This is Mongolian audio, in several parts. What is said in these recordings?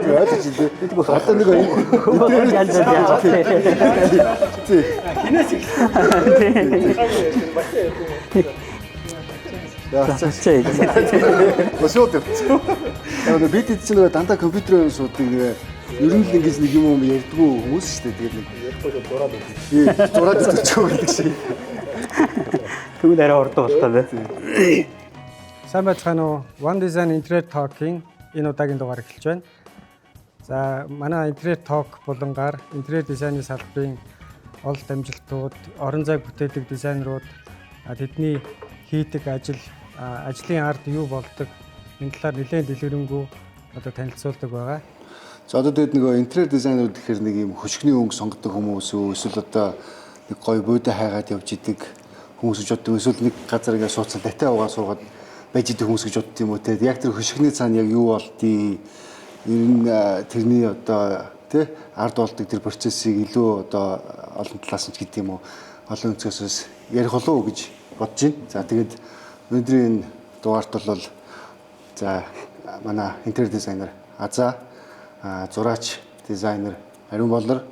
Ойлгож илээ. Одоо нэг хинээс Босоод явцсан. Яг бид чинь нэг дандаа компьютерээр суудаг нэг ер нь л ингэж нэг юм ярьдгүү хүмүүс шүү дээ. Тэгээд нэг ярихгүй дураад байдаг. Тий, дураад өчөө байдаг шиг. Тэгвэл арай урд болтой бай. Сайн байцгаана уу? One Design Interior Talk-ийн энэ удаагийн дугаар эхэлж байна. За, манай Interior Talk болонгаар интерьер дизайны салбарын ололт амжилтууд, орон зайг бүтээдэг дизайнерууд тэдний хийдэг ажлын ард юу болдог энэ талаар нэлээд дэлгэрэнгүй одоо танилцуулдаг байгаа. За одоо тэгээд нөгөө интерьер дизайнерууд гэхээр нэг юм хөшгөний өнгө сонгодог хүмүүс үү эсвэл одоо нэг гоё буудай хайгаад явж идэг хүмүүс гэж боддог эсвэл нэг газар ингээ суудсан татаа угаа суугаад байж идэг хүмүүс гэж боддог юм уу те. Яг тэр хөшгөний цаана яг юу болдгийг ер нь тэрний одоо тий ард болдог тэр процессыг илүү одоо олон талаас нь гэдэг юм уу олон өнцгөөс ярих болов уу гэж бодож байна. За тэгээд өнөөдрийн дугаарт бол за манай интерьер дизайнер Азаа, зураач дизайнер Ариун Болор,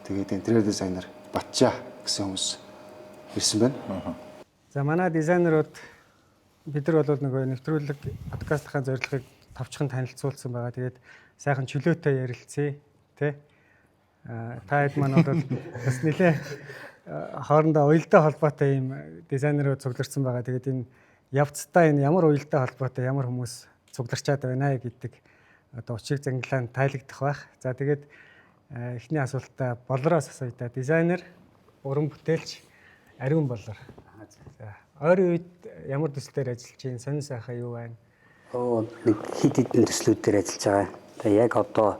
тэгээд интерьер дизайнер Батчаа гэсэн хүмүүс ирсэн байна. За манай дизайнерууд бид нар бол нөгөө нэвтрүүлэг подкастын зорилгыг товчхон танилцуулсан байгаа. Тэгээд сайхан чөлөөтэй ярилцъя тий. Та хэд маань бол бас нэлээ хоорондоо уялдаа холбоотой юм дизайнерууд цугларсан байгаа. Тэгээд энэ явцдаа энэ ямар уялдаа холбоотой ямар хүмүүс цугларчаад байна гэдэг одоо учрыг зангилаанд тайлагдах байх. За тэгээд эхний асуултаа Болороос асууя та. Дизайнер, уран бүтээлч Ариун Болор. За ойрын үед ямар төслөөр ажиллаж байна? Сонин сайхан юу байна? Нэг хит хитэн төслүүдээр ажиллаж байгаа. Тэгээ яг одоо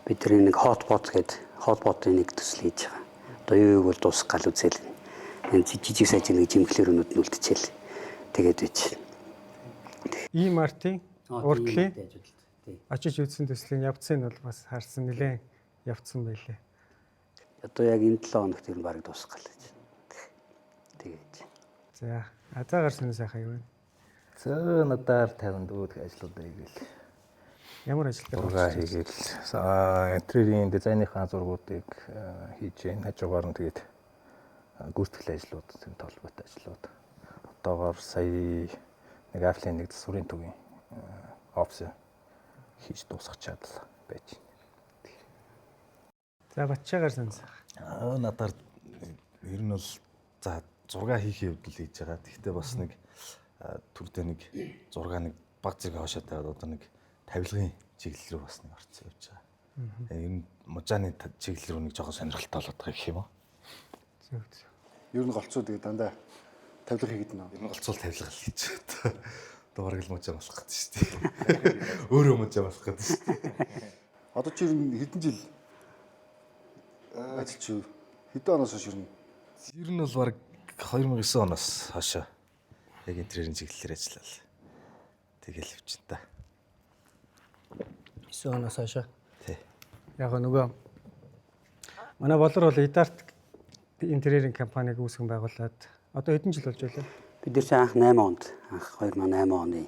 бид нэг хотботын нэг төсөл хийж байгаа. Одоо юу бол дуусах гал үзэл. Энэ жижиг сажиг нэг жимглэр өнөд нь үлдчихэл. Тэгээд байж. Ийм артын урдлын очиж үзсэн төслийн явцыг бол бас харсан нэлээд явцсан байлээ. Одоо яг энэ 7 хоногт ер нь бараг дуусах гал гэж. Тэгээд. За, Азаагаар сонин сайхан юу вэ? За надаар 54 ажлууд хийгээл. Ямар ажилтдаг? Зураг хийгээл. Интерьерийн дизайныхаа зургуудыг хийж байна. Хажуугаар нь тэгээд гүйцэтгэл ажлууд, тэмдэг толботой ажлууд. Одоогоор сая нэг Афлийн нэг засварын төвийн офис хийж дуусгачаад байж байна. За Батчаагаар сонин сайхан. Надаар ер нь бол за зураг хийх явдал хийж байгаа. Гэхдээ бас нэг түрдээ нэг зураг нэг баг зэрэг хоошоо тавиад одоо нэг тавилгын чиглэл рүү бас нэг орцсон явж байгаа. Ер нь мужааны чиглэл рүү нэг жоохон сонирхолтой болоод байгаа гэх юм уу? Зөв. Ер нь голцоо тэгээд дандаа тавилга хийгээд нөө. Ер нь голцол тавилга хийж байгаа. Одоо бараг л мужаа болох гэдэг шүү дээ. Өөрөө мужаа болох гэдэг шүү дээ. Одоо чи ер нь хэдэн жил ажиллаж юу? Хэдэн оноос хойш ер нь? Ер нь бол бараг 2009 оноос хойш яг интерьерийн чиглэлээр ажиллаа. Тэгэл явчихна та. 9 оноос хойш. Тий. Яг нөгөө манай Болор бол Идарт интерьерийн компаниг үүсгэн байгуулад одоо хэдэн жил болж байлаа? Бид нар анх 8 онд, анх 2008 оны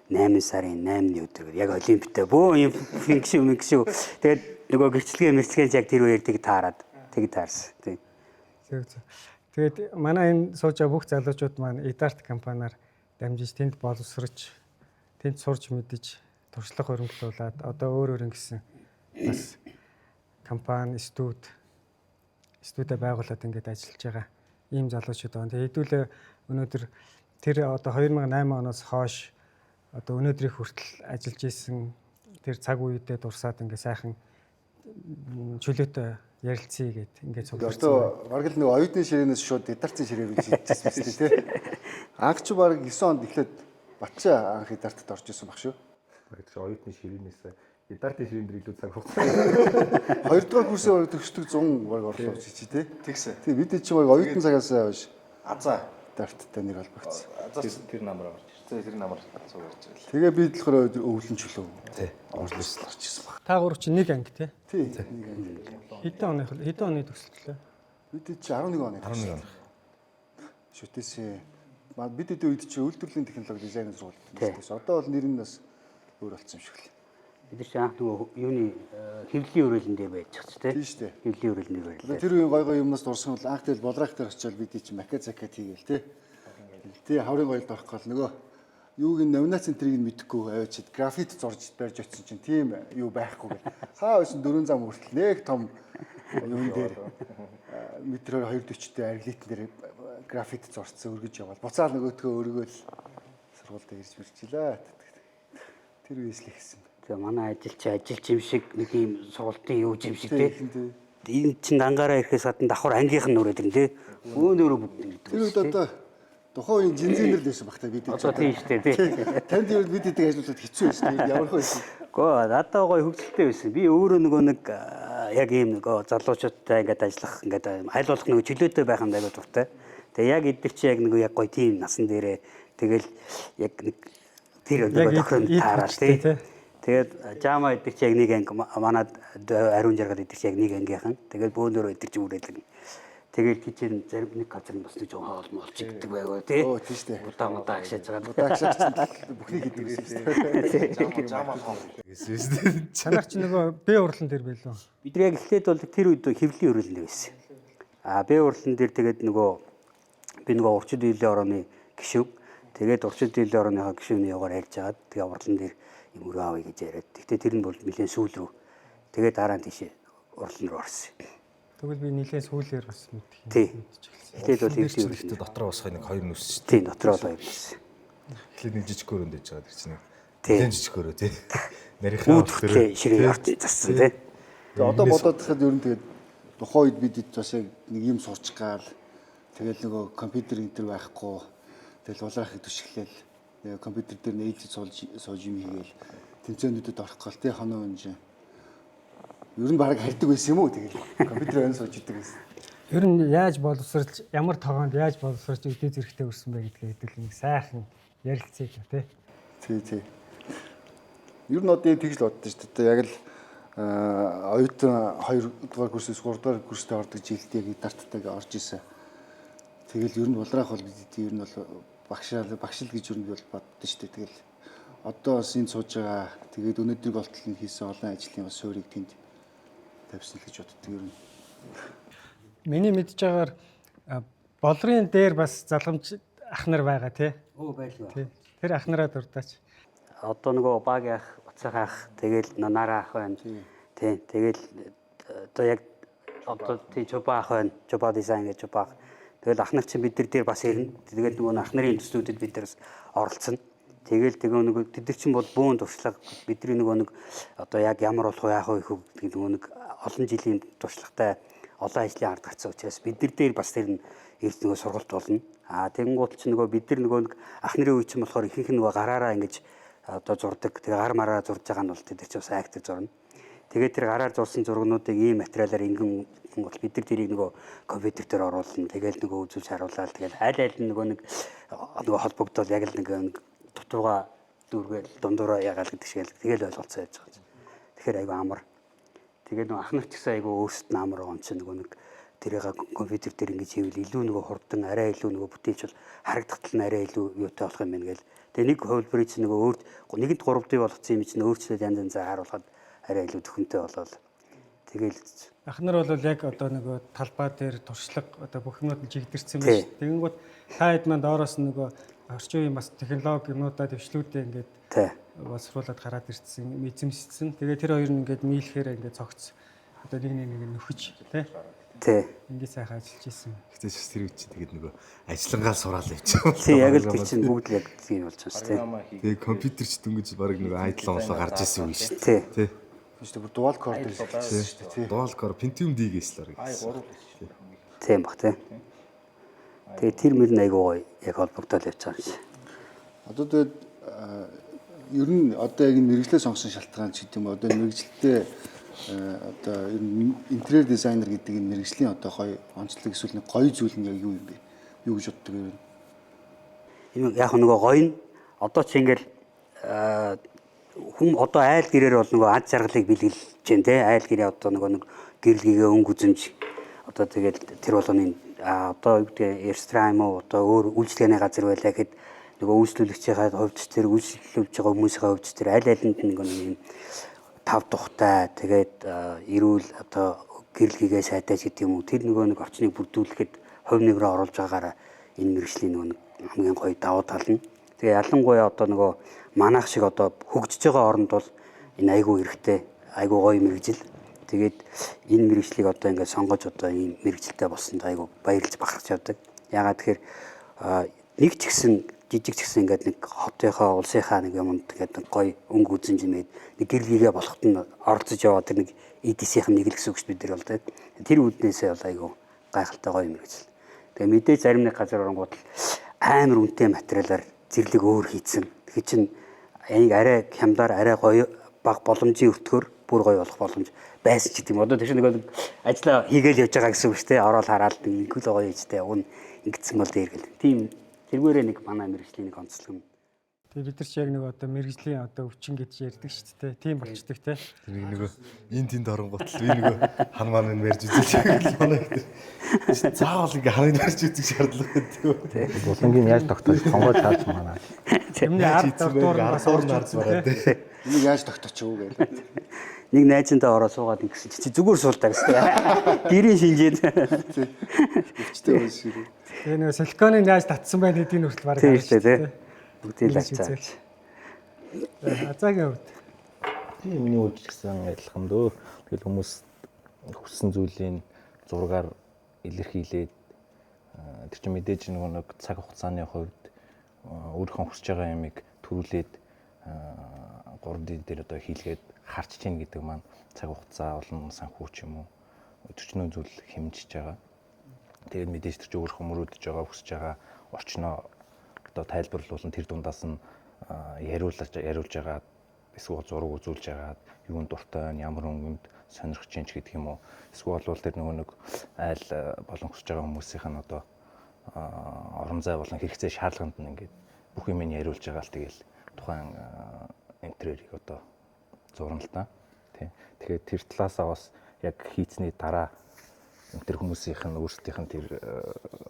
8 сарын 8-ны өдөр яг олимпиадаа бөө юм финкшүү. Тэгээд нөгөө гэрчлэгээ яг тэр үеэр тэг таарад тэг таарсан. Тий. Зөв. Тэгээд манай энэ сууж байгаа бүх залуучууд маань Идарт компаниар дамжиж тэнд боловсрч, тэнд сурч мэдж, туршлага хөрөнгөлүүлээд одоо өөр ингэсэн бас компани, студид байгуулад ингээд ажиллаж байгаа ийм залуучууд байна. Тэгээд хэдүүлээ өнөөдөр тэр одоо 2008 оноос хойш одоо өнөөдрийг хүртэл ажиллаж исэн тэр цаг үедээ дурсаад ингээд сайхан чөлөөтэй ярилцъя гэд ингээд цугларсан. Одоо бараг л нэг оюутны ширээнээс шууд Идартын ширээ гэж хэлчихсэн биз дээ тий. Анх ч бараг 9 онд эхлээд Батчаа анх Идартад орж исэн баг шүү. Бараг чи оюутны ширээнээс Идартын ширээнд илүү цаг хугацаа. 2 дугаар курсын бараг төгсдөг 100 бараг орлоо чи тий. Тэгсэн. Тий бид чи бараг оюутны цагаас хойш Азаа Идарттай нэр холбогдсон. Азаа тэр намраа орж ирсэн. Тэр намар цугаарч ирэл. Тэгээ би болохоор өвлөн чөлөө. Тий. Орж ирсэн баг. Та гурав чи нэг анги тий. Тий. Нэг анги. Хэдэн оны төгсөлтлөө? Бид чи 11 оны. 11 он. Шүтээсээ бид үеид чи үйлдвэрлэлийн технологи дизайнер сургуульд төгссөн. Одоо бол нэр нь бас өөр болсон юм шиг л. Бид нар ч анх нөгөө юуны хэвлэлийн өрөөлөндөө байж байгаа ч тийм. Тийм шүү дээ. Хэвлэлийн өрөөлөнд байрлаа. Тэр үеийн гой юмнаас дурсан бол анх тэл болраах дээр очивол бид чинь макет закет хийгээл тий. Тий хаврын гоёлд орох гол нөгөө юуг нь номинац центрийг нь мэдэхгүй авчид графит зурж барьж очсон чинь тийм юу байхгүй гэл. Хаа байсан 4 зам хүртэл нэг том юун дээр метрээр 240-тэй арилитэн дээр графит зурцсан өргөж явал. Буцаал нөгөөдгөө өргөөл сургуульд ирж мэрчлээ. Тэр үеэс л ихсэн. Тэгээ манай ажилч юм шиг нэг юм сургалтын юу юм шиг тийм. Энэ чинь дангаараа ирэхээс гадна давхар ангийнх нь нүрээд ирнэ тийм. Өөнөөрөө бүгд. Тэр үед одоо тухайн үеийн жинзэнэр дэсэн багтаа бид. Одоо тийм шүү дээ тийм. Танд юу бид эдэг ажиллуулад хэцүү байсан тийм ямар хөөсөн. Гоо надад гоё хөвгөлтэй байсан. Би өөрөө нөгөө нэг яг ийм нөгөө залуучуудтай ингээд ажиллах ингээд аль болох нөгөө чөлөөтэй байх юм даа дуртай. Тэгээ яг эдэг чи яг нөгөө яг гоё тийм насан дээрээ тэгэл яг нэг тэр нөгөө тохиом таараа тийм. Тэгээд жама эдэг чи яг нэг анги манад ариун жаргал эдэг чи яг нэг ангийнхан. Тэгээд бөөнөрөө эдэг чи үрээлэг. Тэгээд кичэн зарим нэг газар нь бас нэг жоо хоол моол чигдэг байгаа тий. Оо тийм шүү дээ. Удаа агшааж байгаа. Удаа агшааж бүхнийг хийдэг байсан шүү дээ. Жама хоол гэсэн шүү дээ. Чанар чи нөгөө Б урлан дээр байлоо. Бид нар яг эхлээд бол тэр үед хэвлэлийн өрөөлөнд байсан. Б урлан дээр тэгээд нөгөө би нөгөө урчид дийлэн орооны гишүүг тэгээд урчид дийлэн орооныхоо гишүүний яваар ярьж агаад тэгээд урлан дээр юм өрөө авъя гэж яриад. Гэхдээ тэр нь бол нэлээд сүүл рүү тэгээд дараа нь тийшээ урлан руу орсон. Тэгвэл би нилээ сүүлээр бас мэдэх юм. Тий. Эхлээд бол хэвлэлийн Ихтэй өрөөлөнд. дотроо босхой нэг 2 нүс шүү дээ. Тий, дотроо л байсан. Эхлээд нэг жижиг хөрөнд ээж байгаа тэр чинь. Тий. Нэлээд жижиг хөрөө тий. Нарийнхаа Үүдхтэй ширээ орж зассан тий. Тэгээ одоо бодоод тахад ер нь тэгээд тухайн үед бид бас яг нэг юм сурч гаал тэгэл нөгөө компьютер энэ төр байхгүй тэгэл улаахыг төшөглөөл компьютер дээр нээж сууж юм хийгээл тэмцээнүүдэд орох гал тий хоноо өнж ер нь бараг харьдаг байсан юм уу тэгэл компьютер өн сууж идэг байсан. Ер нь яаж боловсрч ямар тогоонд яаж боловсрч өдөө зэрэгтэй өрсөн бэ гэдгээ хэдүүл нэг сайхан ярилцъя тий. Тий. Ер нь одоо тэгж л боддоо шүү дээ. Яг л оюутан 2 дугаар курсээс 3 дугаар курстэй ордог жилд яг дартайгаа орж исэн. Тэгэл ер нь улраах бол бид ер нь бол багшил гэж ер нь бол боддоо шүү дээ. Тэгэл одоо бас энэ сууж байгаа. Тэгээд өнөөдрийг болтол нь хийсэн олон ажлын бас суурийг тэнд тавьсан л гэж боддог ер нь. Миний мэдж байгаагаар болрын дээр бас залгамж ах нар байгаа тий. Оо байлгүй. Тий. Тэр ах нараа дурдаач. Одоо нөгөө багийн ах, уцах ах, тэгэл нанараа ах байна. Тий. Тэгэл одоо яг одоо тий чуба ах байна. Чуба дизайн гэж чуба. Тэгэл ах нар чинь бид нар дээр бас ирнэ. Тэгэл нөгөө ах нарын төслүүдэд бид нар оролцсон. Тэгэл нөгөө тэд нар чинь бол бөөн туршлага бидний нөгөө нэг одоо яг ямар болох вэ яах вэ гэдэг нөгөө нэг олон жилийн туршлагатай олон ажлын ард гарсан учраас бид нар дээр бас тэр нь эрт нөгөө сургалт болно. Тэгэнгუут ч нөгөө бид нар нөгөө нэг ах нарын үе чинь болохоор ихэнх нь нөгөө гараараа ингэж одоо зурдаг. Тэгээ гар мараа зурж байгаа нь бол тэд нар ч бас актив зурна. Тэгээд тэр гараар зурсан зургнуудыг ийм материалаар ингэн бол бид нар тэрийг нөгөө компьютер дээр оруулна. Тэгээл нөгөө үзүүлж харуулаад тэгэл аль нь нөгөө холбогдол яг л нэг дутууга дүүргээл дундуураа ягаал гэдэг шиг тэгэл ойлголцоо яаж байгаа юм. Тэгэхээр айгүй амар. Тэгээд нөгөө ах нар ч гэсэн айгүй өөрсдөд нь амар байгаа юм чинь нөгөө нэг тэрийг компьютер дээр ингэж хийвэл илүү нөгөө хурдан арай илүү нөгөө бүтээч бол харагдахтал нь арай илүү юутай болох юм байна гээл. Тэгээ нэг хувилбарыг чинь нөгөө өөрт нэгэнд 3D болгоцсон юм чинь өөрчлөлт янз янзаар харуулхад арай илүү төхөмтэй болоод тэгэл Ах нар бол яг одоо нөгөө талбай дээр туршлага одоо бүх юмуд нь жигдэрсэн байж. Тэгэнгүүт та хэд манд доороос нөгөө орчин үеийн бас технологи юмудаа дэвшлүүдээ ингээд боловсруулад гараад ирсэн, эзэмшсэн. Тэгээ тэр хоёр нь ингээд нийлэхээр ингээд цогц одоо нэг нөхөж тий. Ингээд сайхан ажиллаж исэн. Гэтэ ч тэр үуч тэгээд нөгөө ажиллангаа сураал явчихсан. Тий яг л тэр чинь бүгд л яг тийм болж байгаа шүү дээ. Тэгээ компьютер ч дөнгөж баг нөгөө айдлаа болоо гарч исэн үе шүү дээ. Тий. Шүү дээ дуал кор дээр шүү дээ тий. Дуал кор Pentium D-ээс л гэсэн. Тийм баг тий. Тэгээ тэр мөр нь айгүй гоё яг холбогдоод явж байгаа юм шиг. Одоо тэгээд ер нь одоо яг мэрэгчлээ сонгосон шалтгаан ч гэдэм одоо мэрэгчлээ одоо ер нь интерьер дизайнер гэдэг энэ мэрэгжлийн одоо гоё онцлог эсвэл нэг гоё зүйл нь яг юу юм бэ? Юу гэж боддог вэ? Энэ яг нөгөө гоё нь одоо ч ингээл хүн одоо айл гэрээр бол нөгөө ад жаргалыг бэлгэлж जैन те айл гэрээ одоо нэг гэрэлгээ өнгө үзэмж одоо тэгэл тэр болгоны одоо юу гэдэг Airstream уу одоо өөр үйлчлэгээний газар байлаа гэхэд нөгөө үйлчлүүлэгчийн хувьд тэр үйлчлүүлж байгаа хүмүүсийн хувьд тэр аль алинд нэг юм тав тухтай тэгээд эрүүл одоо гэрэл хийгээ сайдаж гэдэг юм уу тэр нөгөө нэг орчныг бүрдүүлэхэд хувь нэмрээ оруулж байгаагаараа энэ мэргэжлийн нөгөө хамгийн гоё давуу тал нь. Тэгээ ялангуяа одоо нөгөө манайх шиг одоо хөгжиж байгаа оронд бол энэ айгүй хэрэгтэй айгүй гоё мэргэжил. Тэгээд энэ мэргэжлийг одоо ингээд сонгож одоо ийм мэргэжилтэй болсонд айгүй баярлж бахарч явдаг. Ягаад тэгэхээр нэг ч гэсэн жижиг ч гэсэн ингээд нэг хотынхоо улсынхаа нэг юмд тэгээд гоё өнгө үзэн жимээд нэг гэрлийгээ болоход нь оролцож яваад тэр нэг EDC-ийн нэг л гэсэн үг шүү бид нар бол тэр үднээсээ бол айгүй гайхалтай гоё мэргэжил. Тэгээ мэдээж зарим нэг газар оронгууд амар үнэтэй материалаар зэрлэг өөр хийцэн. Тэгэхээр чин энийг арай хямдаар арай гоё баг боломжийн өртгөр бүр гоё болох боломж байсан ч гэдэг юм. Одоо тийш нэг ажиллаа хийгээл явж байгаа гэсэн үг шүү дээ. Ороод хараад нэг л гоё хийжтэй. Уг ингэсэн бол дээргэл. Тийм тэргээрээ нэг манай мэргэжлийн нэг онцлог юм. Тэгээ бид нар ч яг нэг одоо мэргэжлийн одоо өвчин гэж ярьдаг шүү дээ. Тийм болчдөг те. Тэр нөгөө энэ тэнд оронгууд л би нөгөө хан маань мэрж үзэж манай их заавал ингээ ханыг мэрж үзэх шаардлага байдаг. Булангийн яаж тогтоож сонгож чааж манай. Өмнө ард дурдуур бас орж үзсэн те. Энийг яаж тогтооч юу гээл. Нэг найзантаа ороо суугаад ингэсэн чи зүгээр суултаа гэсэн. Гэрийн шинжээд. Өвчтэй байсан шиг. Тэгээ нөгөө силиконыг яаж татсан байна гэдгийг хүртэл бараг Тийм шүү дээ. Бүгдийг лацаа. Азаагийн хувьд Тийм миний үйл гэсэн адилхан дөө. Тэгэл хүмүүс хүссэн зүйлийн зургаар илэрхийлээд тэр чинь мэдээж нэг цаг хугацааны хувьд өөрийнхөө хүсэж байгаа юмыг төрүүлээд 3D дээр одоо хийлгээд харч чинь гэдэг маань цаг хугацаа олон санхүү ч юм уу өчнөө зүйл хэмжиж байгаа. Тэгээд мэдээж тэр чинь өөрийнхөө мөрөөдөж байгаа хүсэж байгаа орчноо одоо тайлбарлуулан тэр дундаас нь яриулж байгаа эсвэл зураг үзүүлж байгаа юунд дуртай ямар өнгөнд сонирхож чинь ч гэдэг юм уу эсвэл бол тэр нөгөө нэг айл болон хүсэж байгаа хүмүүсийнх нь одоо орон зай болон хэрэгцээ шаардлаганд нь ингээд бүх юм нь яриулж байгаа л тэгэл тухайн интерьерийг одоо зурна л та. Тэгэхээр тэр талаасаа бас яг хийцний дараа тэр хүмүүсийнх нь өөрсдийнх нь тэр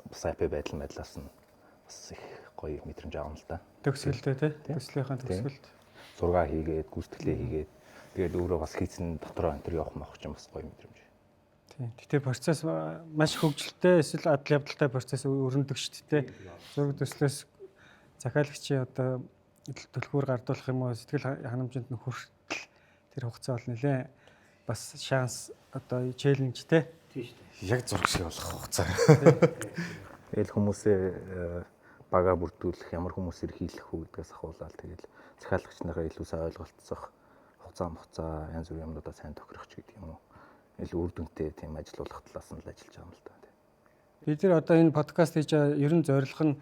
бас AP байдлаас нь бас их гоё мэдрэмж авна л да. төгсгөлтэй те. Төслийнхаа төгсгөлт. Зураг хийгээд, гүйцэтгэлээ хийгээд тэгээд өөрөө бас хийцэн дотроо энэ төр явах мах ч юм бас гоё мэдрэмж. Тийм. Гэтэ процесс маш хөгжилтэй эсвэл адал явдалтай процесс өрнөдөг шүү дээ. Зураг төслөөс захиалагчийн одоо төлхөөр гардуулах юм уу сэтгэл ханамжинд нь хүртэл тэр хугацаа бол нэлээ бас шанс одоо челленж те. Тийм шүү дээ. Яг зураг шиг болох хугацаа. Тэгэл хүмүүсээ бага бүрдүүлэх, ямар хүмүүсээр хийлэх үү гэдгээс ахуулаад тэгэл захиалагчнараа илүү сайн ойлголцох, хугацаа янз бүрийн юмнуудаа сайн тохирох ч гэдэг юм уу. Илүү үр дүнтэй тийм ажиллах талаас нь л ажиллаж байгаа юм л да. Бид нар одоо энэ подкаст хийж байгаа ерөн зорилго нь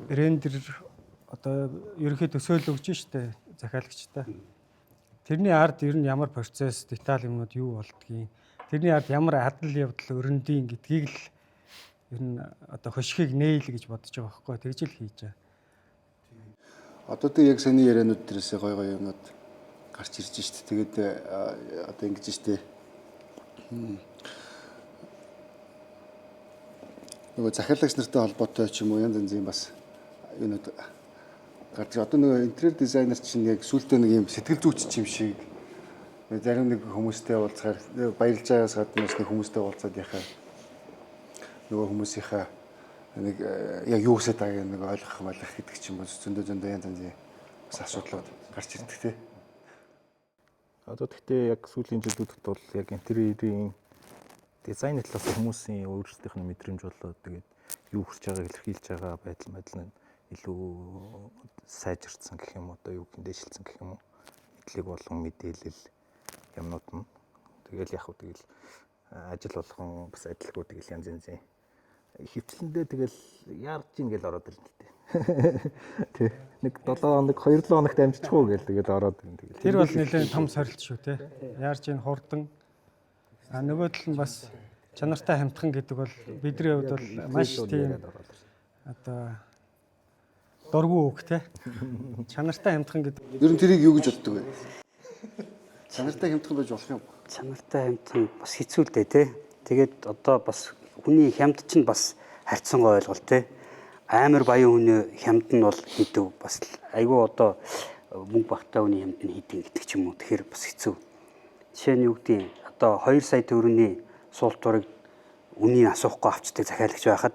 рендер одоо ерөнхий төсөөлөл өгч штэ захиалагчтай. Тэрний ард ер нь ямар процесс, деталь юмнууд юу болдгийг, тэрний ард ямар адал явдал өрнөдийн гэдгийг л ер нь одоо хошигыг нээл гэж бодож байгаа байхгүй тэгж л хийж байгаа. Одоо тэг яг саний яриануд дээрээс гой гой юмнууд гарч ирж штэ. Тэгээд одоо ингэж штэ. Нөгөө захиалагч нартай холбоотой ч юм уу янз янзын бас юунууд гарч одоо нөгөө интерьер дизайнер чинь яг сүултээ нэг юм сэтгэл зүйч юм шиг зарим нэг хүмүүстэй уулзахаар баярлж байгаас гаднаас нэг хүмүүстэй уулзаад яхаа нөгөө хүмүүсийнхаа нэг яг юу хийсэж байгааг нэг ойлгох гэдэг ч юм уу зөндөө янз янзын бас асуудлууд гарч ирдэг тий. Одоо тэгтээ яг сүүлийн жилүүдэд бол яг интерьерийн дизайны талаас хүмүүсийн өөрсдийнх нь мэдрэмж болоод тэгээд юу хийж байгааг илэрхийлж байгаа байдал нь илүү сайжирсан гэх юм уу одоо юу гин дэвшилсэн гэх юм уу мэдлэг болон мэдээлэл юмнууд нь тэгэл яг хөө тэгэл ажил болгон бас адилгүй тэгэл янз янзын хөвчлөндөө тэгэл яарч ийн гэл ороод ирнэ л дээ. Тэ нэг 7 хоног 2-7 хоногт амжичих уу гэл тэгэл ороод ирнэ тэгэл. Тэр бол нэлээд том сорилт шүү те. Яарч ийн хурдан нөгөө тал нь бас чанартай хамтхан гэдэг бол бидний хувьд бол маш тийм одоо дургүй үг те. Чанартай хамтхан гэдэг. Ер нь тэрийг юу гэж боддог вэ? Чанартай хамтхан байж болох юм. Чанартай хамтхан бас хэцүү л дээ те. Тэгээд одоо бас хүний хямд чинь бас харьцангуй ойлголт те. Амар баян хүний хямд нь бол хэдв бас айгүй одоо мөнгө багтаа үний юмд нь хийдэг гэдэг ч юм уу. Тэгэхээр бас хэцүү. Жишээ нь юу гэдэг одоо 2 сая төгрөгийн суултуурыг үнийг асуухгүй авчдаг захиалагч байхад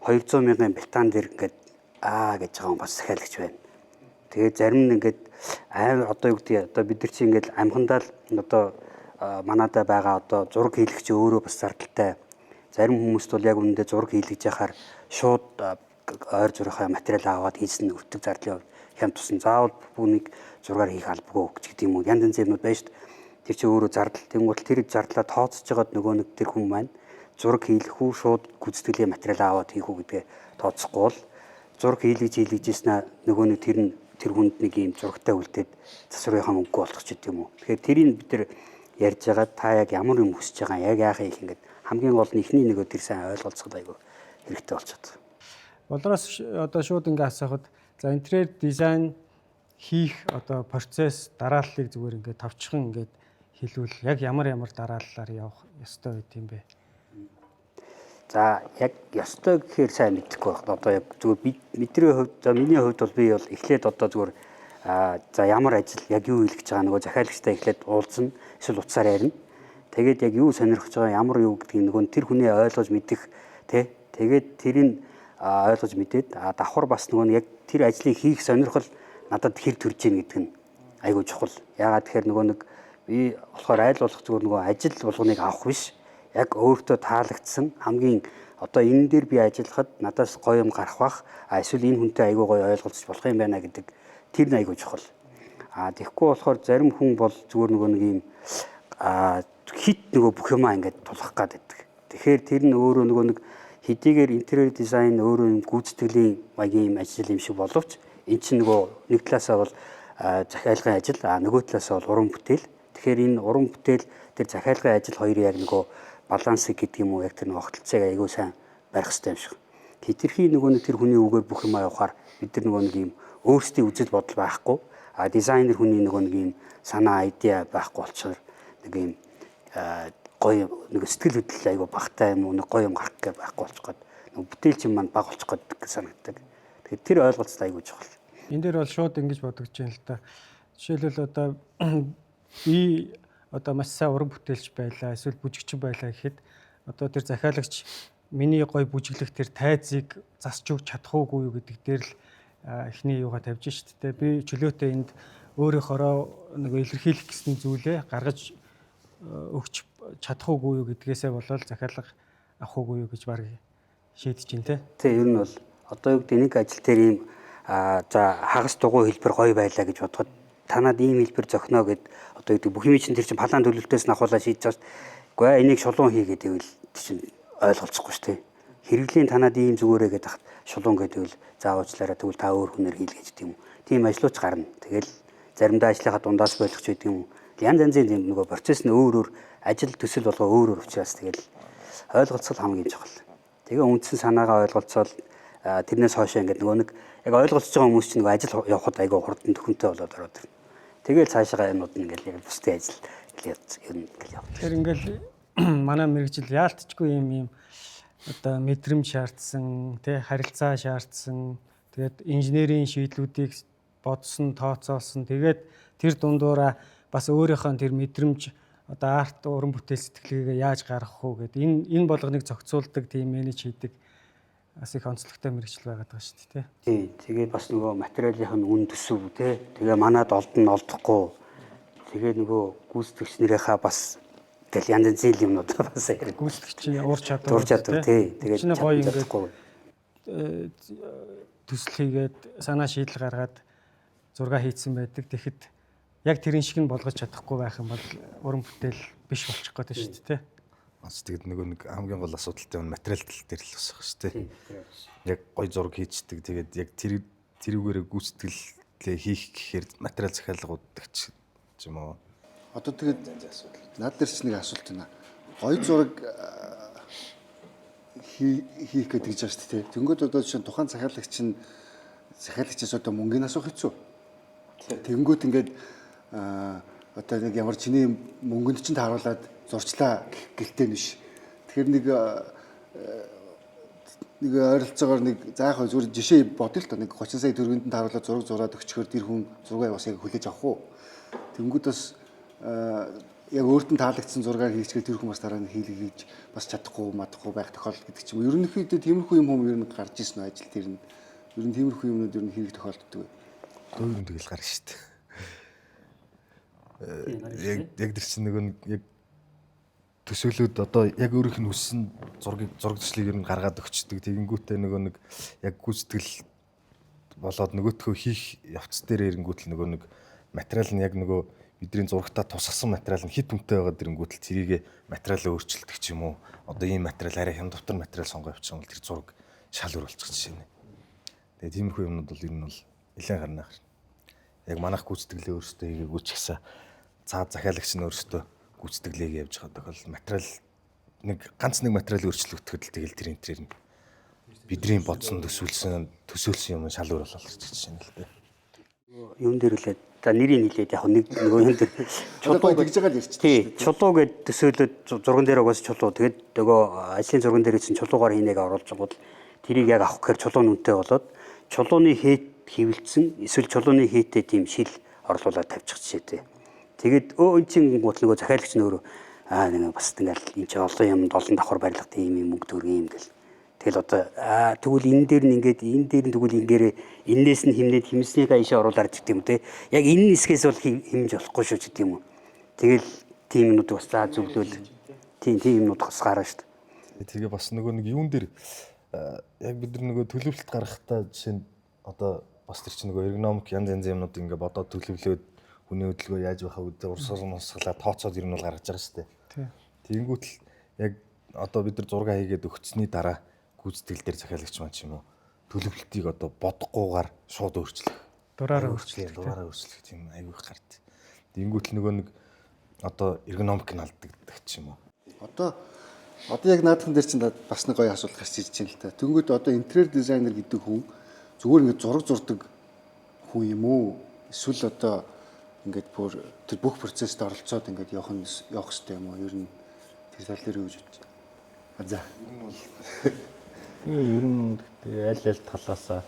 200 мянган бетан дээр ингээд гэж байгаа хүн бас захиалагч байна. Тэгээд зарим нь ингээд амар одоо юу гэдэг одоо бид нар чинь ингээд амхандаа л одоо манадаа байгаа одоо зураг хийлэгч өөрөө бас зардалтай. Зарим хүмүүст бол яг үүндээ зураг хийлгэж яхаар шууд ойр зургийнхаа материал аваад хийсэн өртөг зардлын хямд тусан заавал бүхнийг зургаар хийх албагүй гэдэг юм уу. Янз янзын юмуд байж тэр чинь өөрөө зардал. Тэнгуут тэр зардлаа тооцож байгаад нөгөө нэг тэр хүн маань зураг хийлгэх үү шууд гүйцэтгэлийн материал аваад хийх үү гэдгээ тооцохгүй бол зураг хийлгэжсэн нөгөө нэг тэр хүнд нэг юм зурагтай үлдээд засварынхаа мөнгө болгох ч гэдэг юм уу. Тэгэхээр тэрийг бид нар ярьж байгаа та яг ямар юм хүсэж байгаа яг яахаа их ингээд хамгийн гол нь ихний нөгөө тэр сайн ойлголцоход айгүй хэрэгтэй болчиход. Болроос одоо шууд ингээ асуухад за интерьер дизайн хийх одоо процесс дарааллыг зүгээр ингээ товчхон ингээд хэлвэл яг ямар дарааллаар явах ёстой байт юм бэ? За яг ёстой гэхээр сайн мэдэхгүй байна. Одоо яг зүгээр бидний хувьд за миний хувьд бол би бол эхлээд одоо зүгээр за ямар ажил яг юу хийлгэж байгаа нөгөө захиалагчтай эхлээд уулзна эсвэл утсаар ярина. Тэгээд яг юу сонирхож байгаа ямар юу гэдгийг нөгөө тэр хүний ойлгож мэдэх тий. Тэгээд тэрийг ойлгож мэдээд давхар бас нөгөө яг тэр ажлыг хийх сонирхол надад хэр төрж ийн гэдэг нь айгүй чухал. Яагаад тэгэхээр нөгөө нэг би болохоор айл болох зүгээр нөгөө ажил болгоныг авах биш. Яг өөртөө таалагдсан хамгийн одоо энэ дээр би ажиллахад надаас гоё юм гарах бах эсвэл энэ хүнтэй айгүй гоё ойлголцож болох юм байна гэдэг тэр нь айгүй чухал. Тэгэхгүй болохоор зарим хүн бол зүгээр нөгөө нэг юм хит нөгөө бүх юмаа ингээд тулах гад байдаг. Тэгэхээр тэр нь өөрөө нөгөө нэг хэдийгээр интерьер дизайн өөрөө юм гүйцэтгэлийн маягийн ажил юм шиг боловч эн чинь нөгөө нэг талаасаа бол захиалгын ажил нөгөө талаасаа бол уран бүтээл. Тэгэхээр энэ уран бүтээл тэр захиалгын ажил хоёрын яг нөгөө балансыг гэдэг юм уу яг тэр нэг огтлцыг айгүй сайн барих хэрэгтэй юм шиг. Хитрхи нөгөө нэг тэр хүний үгээр бүх юм явахаар бид нар нөгөө нэг юм өөрсдийн үзэл бодол байхгүй. Дизайнер хүний нөгөө нэг юм санаа айдиа байхгүй болчихоор нэг юм гоё нэг сэтгэл хөдлөл айгүй багтай юм уу нэг гоё юм гарах гэж байхгүй болчих гээд нэг бүтээлч юм маань баг болчих гээд санагддаг. Тэгэхээр тэр ойлголт айгүй чухал. Энэ дээр бол шууд ингэж бодогдож байна л да. Жишээлбэл одоо би одоо маш сайн уран бүтээлч байлаа эсвэл бүжигчин байлаа гэхэд одоо тэр захиалагч миний гой бүжиглэх тэр тайзыг засч өгч чадах уугүй юу гэдэг дээр л эхний юугаа тавьж шít те. Би чөлөөтэй энд өөрийнхоороо нэг илэрхийлэх гэсэн зүйлээ гаргаж өгч чадах уугүй юу гэдгээсээ болол захиалга авах уугүй юу гэж баг шийдэж байна те. Тэ ер нь бол одоо юу гэдэг нэг ажил дээр ийм за хагас дугуй хэлбэр гоё байлаа гэж бодоход танад ийм хэлбэр зохино гэд одоо юу гэдэг бүх юм чинь тэр чинь палаан төлөвлөлтөөс ахуулаад шийдэж байгаа. Гэхдээ энийг шулуун хий гэдэг нь чинь ойлголцохгүй шүү дээ. Хэрэглэлийн танад ийм зүгээрээ гэдэг шулуун гэдэг нь заавуучлаараа тэгвэл та өөр хүнээр хийлгэж гэдэг юм. Тийм ажлууч гарна. Тэгэл заримдаа ажлынхаа дундаас болгоч гэдэг юм. Янз янзын юм нөгөө процесс нь өөр ажил төсөл болгоо өөр учраас тэгэл ойлголцол хамгийн чухал. Тэгээ үндсэн санаагаа ойлголцоод тэрнээс хойш ингээд нөгөө нэг яг ойлголцож байгаа хүмүүс чинь нөгөө ажил явахад айгаа хурдан төхөнтэй болоод ороод ирнэ. Тэгэл цаашаа юмуд нь ингээл яг бусдын ажил ер нь ингээл явах. Тэр ингээл манай мэрэгжил яалтчгүй юм одоо мэдрэмж шаардсан, тэ харилцаа шаардсан. Тэгээд инженерийн шийдлүүдийг бодсон, тооцоолсон. Тэгээд тэр дундуура бас өөрийнхөө тэр мэдрэмж одоо арт уран бүтээл сэтгэлгээгээ яаж гаргах уу гэдэг энэ болгоныг зохицуулдаг, тийм менеж хийдэг бас их онцлогтой мэрэгжил байгаад байгаа шүү дээ. Тий. Тэгээ бас нөгөө материалын үн төсөв тий. Тэгээ манад олдохгүй. Тэгээ нөгөө гүйцэтгэгч нэрийнхаа бас гэл янз янзын юмнууд бас яриг. Гүйцэтгэгчийн ур чадвар тий. Тэгээ гоё ингээд төсөл хийгээд санаа шийдэл гаргаад зураг хийцэн байдаг. Тэгэхэд яг тэрэн шиг нь болгож чадахгүй байх юм бол уран бүтээл биш болчих гээд шүү дээ. Бас тэгэд нөгөө нэг хамгийн гол асуудалтай нь материал тал дээр л усах шүү дээ. Яг гой зураг хийчдэг. Тэгээд яг тэрүүгээрээ гүйцэтгэлээ хийх гэхээр материал захиалгууд ч юм уу. Одоо тэгээд над дээр ч нэг асуулт байна. Гой зураг хийх гэдэг гэж байна шүү дээ. Тэнгүүд одоо жишээ нь тухайн захиалагчаас одоо мөнгөний асуух хэцүү. Тэнгүүд ингээд одоо нэг ямар чиний мөнгөнд чинь тааруулаад зурчлаа гэлтэй биш. Тэгэхээр нэг нэг ойролцоогоор нэг заахаа зүгээр жишээ бодъё л та нэг 30 сая төгрөгийн тааруулаад зураг зураад өгчхөөр тэр хүн зургийг бас яг хүлээж авах уу. Тэнгүүд бас яг өөртөө таалагдсан зургаар хийчихээ тэр хүн бас дараа нь хийлгэж бас чадахгүй байх тохиолдол гэдэг чинь. Ерөнхийдөө тиймэрхүү юм ер нь гарч ирсэн ажил тэр нь. Ер нь тиймэрхүү юмнууд ер нь хийх тохиолддог. Өөр юм тэгэл гарна шүү дээ. Яг тэр чинь нэг яг төсөөлөд одоо яг өөрийнх нь хүссэн зураг төслийг ер нь гаргаад өгчдөг. Тэгэнгүүтээ нэг яг гүйцэтгэл болоод нөгөөтгөө хийх явц дээр ирэнгүүтэл нэг материал нь яг бидний зурагтаа тусгасан материал нь хэд хүнтэй байгаа дэрэнгүүтэл тэрийг материалаа өөрчилдөг ч юм уу. Одоо ийм материал арай хям дотор материал сонгоо явуучих юм бол тэр зураг шал өөр болчих жишээ нэ. Тэгээ тиймэрхүү юмнууд бол ер нь нэлээд гарна. Яг манайх гүйцэтгэлээ өөрсдөө хийгээгүй ч гэсэн цаад захиалагч нь өөрсдөө гүйцэтгэлээ явж байгаа тохиол материал ганц нэг материал өөрчлөгдөхөд л тэгэл тэр энтрээр нь бидний бодсон төсөөлсөн юм шал өөр болол гэж жишээ нь л дээ. Юун дээр үлээ за нэрийг нийлээд яг нэг юм дээр чулуу тэгж байгаа л ярьчих. Тий, чулуу гэд төсөөлөд зурган дээр угаас чулуу. Тэгээд нөгөө ажлын зурган дээр чинь чулуугаар хийнэг оруулж байгаа бол тэрийг яг авах гэхээр чулуу нүнтэй болоод чулууны хийт хөвөлдсөн эсвэл чулууны хийтэй тийм шил орлуулад тавьчих жишээтэй. Тэгээд энэ чинь гол нөгөө захиалагч нөөрөө нэг бас ингээл энэ чинь олон юмд олон давхар барилга тийм юм мөнгө төгрөг юм гэл. Тэгэл одоо тэгвэл энэ дээр нь ингээд энэ дээр нь тэгвэл ингээрээ энээс нь химнээд химснийг аашаа оруулаад гэдэг юм те. Яг энэ хэсгээс бол химж болохгүй шүү гэдэг юм уу. Тэгэл тийм юмнууд бас заа зөвлөөл. Тийм юмнууд бас гарна шүү дээ. Тэгээ бас нэг юун дээр яг бид нар төлөвлөлт гаргахтаа жишээ нь одоо бас тэр чинь эргономик янз янзын юмнууд ингээ бодоод төлөвлөөд хүний хөдөлгөөн яаж байхаа үдээ урсгалаа тооцоод ер нь бол гаргаж байгаа шүү дээ. Тэгэнгүүтэл яг одоо бид нар зураг хийгээд өгцсөний дараа гүйцэтгэл дээр захиалагч маань ч юм уу төлөвлөлтийг одоо бодохгүйгээр шууд өөрчлөх. Дураараа өөрчлөх тийм айгүй их гард. Тэгэнгүүтэл нэг одоо эргономик нь алдагддаг ч юм уу. Одоо яг наадхан дээр чинь бас нэг гоё асуулт гарч ирж байна л та. Тэнгүүд одоо интерьер дизайнер гэдэг хүн зүгээр ингээд зураг зурдаг хүн юм уу? Эсвэл одоо ингээд бүр тэр бүх процессд оролцоод ингээд явах хэрэгтэй юм уу? Ер нь тэр тал дээр юу гэж бодож байна? За. Ер нь аль талаасаа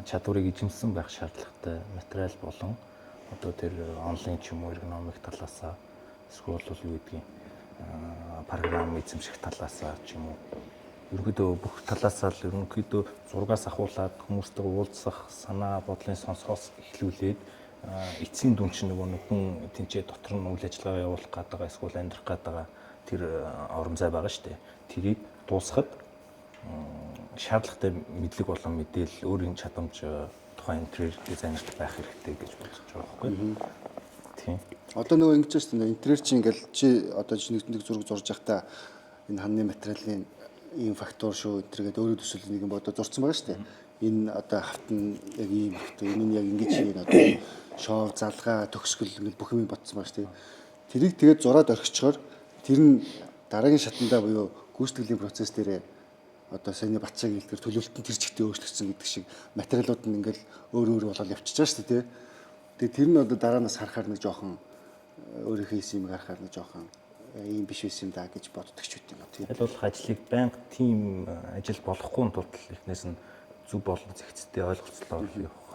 чадварыг эзэмсэн байх шаардлагатай материал болон одоо тэр онлайн ч юм уу эргономик талаасаа эсвэл юу гэдгийг програм эзэмших талаасаа ч юм уу ерөнхийдөө бүх талаасаа л ерөнхийдөө зургаас ахуулаад хүмүүстэйгээ уулзах санаа бодлын сонсохоос эхлүүлээд эцсийн дүн чинь нэг хүн тэнцээ дотор нь үйл ажиллагаа явуулах гэдэг эсвэл амьдрах гэдэг тэр орон зай байгаа шүү дээ. Тэрийг дуусгахад шаардлагатай мэдлэг болон мэдээлэл өөрийн чадамж тухайн интерьер дизайнерт байх хэрэгтэй гэж бодож байгаа байхгүй. Тийм. Одоо нөгөө ингэж байна шүү дээ. Интерьер чинь ингээл чи одоо нэг зураг зурж байхдаа энэ ханны материалын ийм фактор шүү гэдэргээд өөрөө төсөөлөл нэг юм бодоод зурцсан байгаа шүү дээ. Энэ одоо хавтан яг ийм фактор, энэ нь яг ингэж юм одоо шов, залгаа, төгсгөл ингээл бүх юм бодсон байгаа шүү дээ. Тэрийг тэгээд зураад орхичоор тэр нь дараагийн шатандаа буюу гүйцэтгэлийн процесс дээр одоо саяны Батшааг хэлдгэр төлөвлөлтөнд тэр чигтээ өөрчлөгдсөн гэдэг шиг материалууд нь ингээл өөр болоод явчихж байгаа шүү дээ. Тэгээ тэр нь одоо дараанаас харахаар нэг жоохон өөрийнхөө хийсэн юм харахаар нэг жоохон ийм биш байсан юм да гэж боддог ч үт юм аа тийм. Аль болох ажлыг байнга тийм ажил болохгүй тулд эхнээс нь зөв болон зэгцтэй ойлголцлоор явах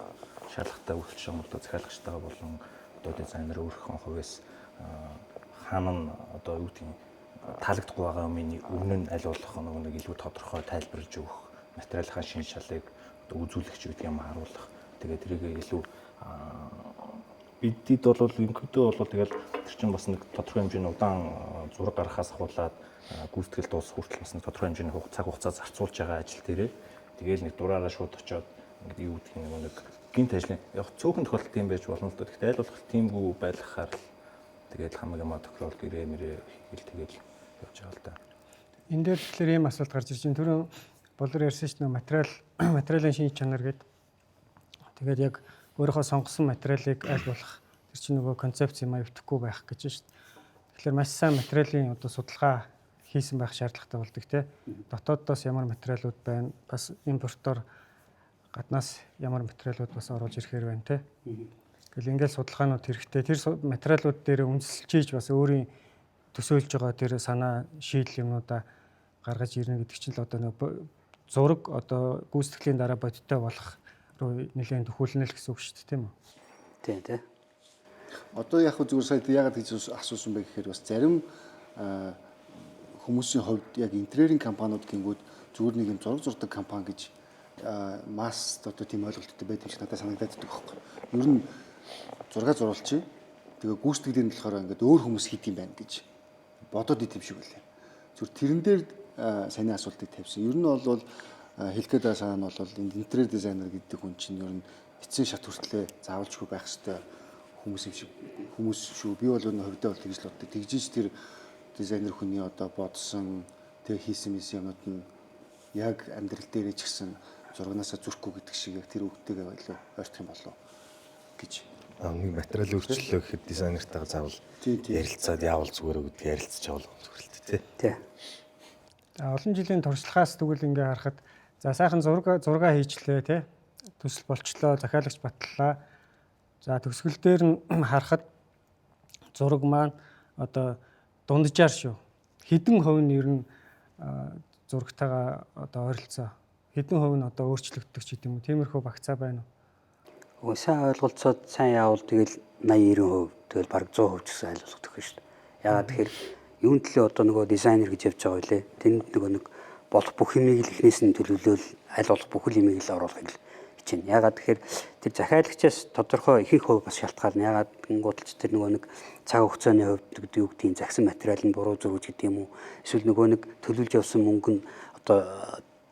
шаардлагатай үйлчлэж байгаа бол захиалагчтайгаа болон одоо дизайнер өөрийнхөө хувьас хаана одоо юу гэдгийг таалагдахгүй байгаа юмны өмнө нь аль болох нэг илүү тодорхой тайлбарлаж өгөх материалын шин шалыг одоо үзүүлэгч гэдэг юм харуулах. Тэгээд тэрийг илүү бидэд бол ерөнхийдөө бол тэгэл тэр чинь бас нэг тодорхой хэмжээний удаан зураг гаргахаас ахуулаад гүйцэтгэл дуусах хүртэл бас нэг тодорхой хэмжээний цаг хугацаа зарцуулж байгаа ажил дээрээ тэгээл нэг дураараа шууд очиод ингээд юу гэдгийг нэг гинт ажлын яг цөөхөн тохиолдолд юм байж болно л доо. Гэхдээ аль болох тиймгүй байлгахаар тэгээд хамаг юм тохиолдол гэрээ мэрээ хийгээл тэгээд явж байгаа л да. Энэ дээр тэгэхээр ийм асуулт гарч ирж байна. Түрүүн болор ярьсан шүү дээ материалын шинж чанар гэдэг. Тэгээд яг өөрийнхөө сонгосон материалыг аль болох тэр чинь нөгөө концепц юм өвдөхгүй байх гэж шүү дээ. Тэгэхээр маш сайн материалын одоо судалгаа хийсэн байх шаардлагатай болдог те. Дотооддоос ямар материалууд байна, бас импортоор гаднаас ямар материалууд бас оруулж ирэхээр байна те. Тэгэл ингээл судалгаанууд хэрэгтэй. Тэр материалууд дээр үнэлж бас өөрийн төсөөлж байгаа тэр санаа шийдэл юмнуудаа гаргаж ирнэ гэдэг чинь л одоо зураг одоо гүйцэтгэлийн дараа бодиттой болох руу нэлээд төхүүлнэ л гэсэн үг шүү дээ, тийм үү? Тийм тий. Одоо яг хөө зүгээр сая яагаад гэж асуусан бэ гэхээр бас зарим хүмүүсийн хувьд яг интерьерийн компаниуд гингүүд зүгээр нэг юм зураг зурдаг компани гэж масс одоо тийм ойлголттой байдаг юм шиг надад санагдаад байдаг байхгүй. Ер нь зураг зурулчих. Тэгээ гүйцэтгэлийн болохоор ингээд өөр хүмүүс хийд юм байна гэж бодоод идэв шиг үлээ. Зүгээр тэрэн дээр саний асуултыг тавьсан. Ер нь бол хэлгээд байгаа нь бол интерьер дизайнер гэдэг хүн чинь ер нь эцсийн шат хүртлээр заавалжгүй байх хэрэгтэй хүмүүс юм шиг хүмүүс шүү. Би бол энэ хувьдаа бол тэгж л боддог. Тэгжиж тэр дизайнер хүний одоо бодсон тэг хийсэн юмнууд нь яг амьдрал дээрээ ч гэсэн зурганаасаа зүрхгүй гэдэг шиг яг тэр үгтэйгээ байлаа ойртох юм болов гэж. Нэг материал өөрчлөлөө гэхэд дизайнертайгаа заавал ярилцаад яавал зүгээр гэдэг ярилцаж авал зүгээр л тий. Тий. Олон жилийн туршлагаас тэгвэл ингээ харахад за сайхан зураг хийчлээ тий. Төсөл болчлоо, захиалагч батллаа. За төгсгөл дээр нь харахад зураг маань одоо дунджаар шүү. Хэдэн хувь нь ер нь зурагтайгаа одоо ойролцоо. Хэдэн хувь нь одоо өөрчлөгддөг ч гэдэм үү. Тиймэрхүү багцаа байна уу? Уу сайн ойлголцоод сайн яавал тэгэл 80-90%, тэгэл бараг 100% ч гэсэн ойлголцох шүү дээ. Яагаад тэгэхээр юун төлөө одоо нөгөө дизайнер гэж явж байгаа байлээ. Тэнд нөгөө нэг болох бүх юмыг л эхнээс нь төлөвлөөл аль болох бүхэл юмыг л оруулахыг л хичээнэ. Яагаад тэгэхээр тэр захиалагчаас тодорхой ихэнх хувь бас шалтгаална. Яагаад гингуудч тэр нөгөө нэг цаг хугацааны хувьд гэдэг юу гэдгийг загсан материал нь буруу зурж гэдэг юм уу? Эсвэл нөгөө нэг төлөвлөж явсан мөнгө нь одоо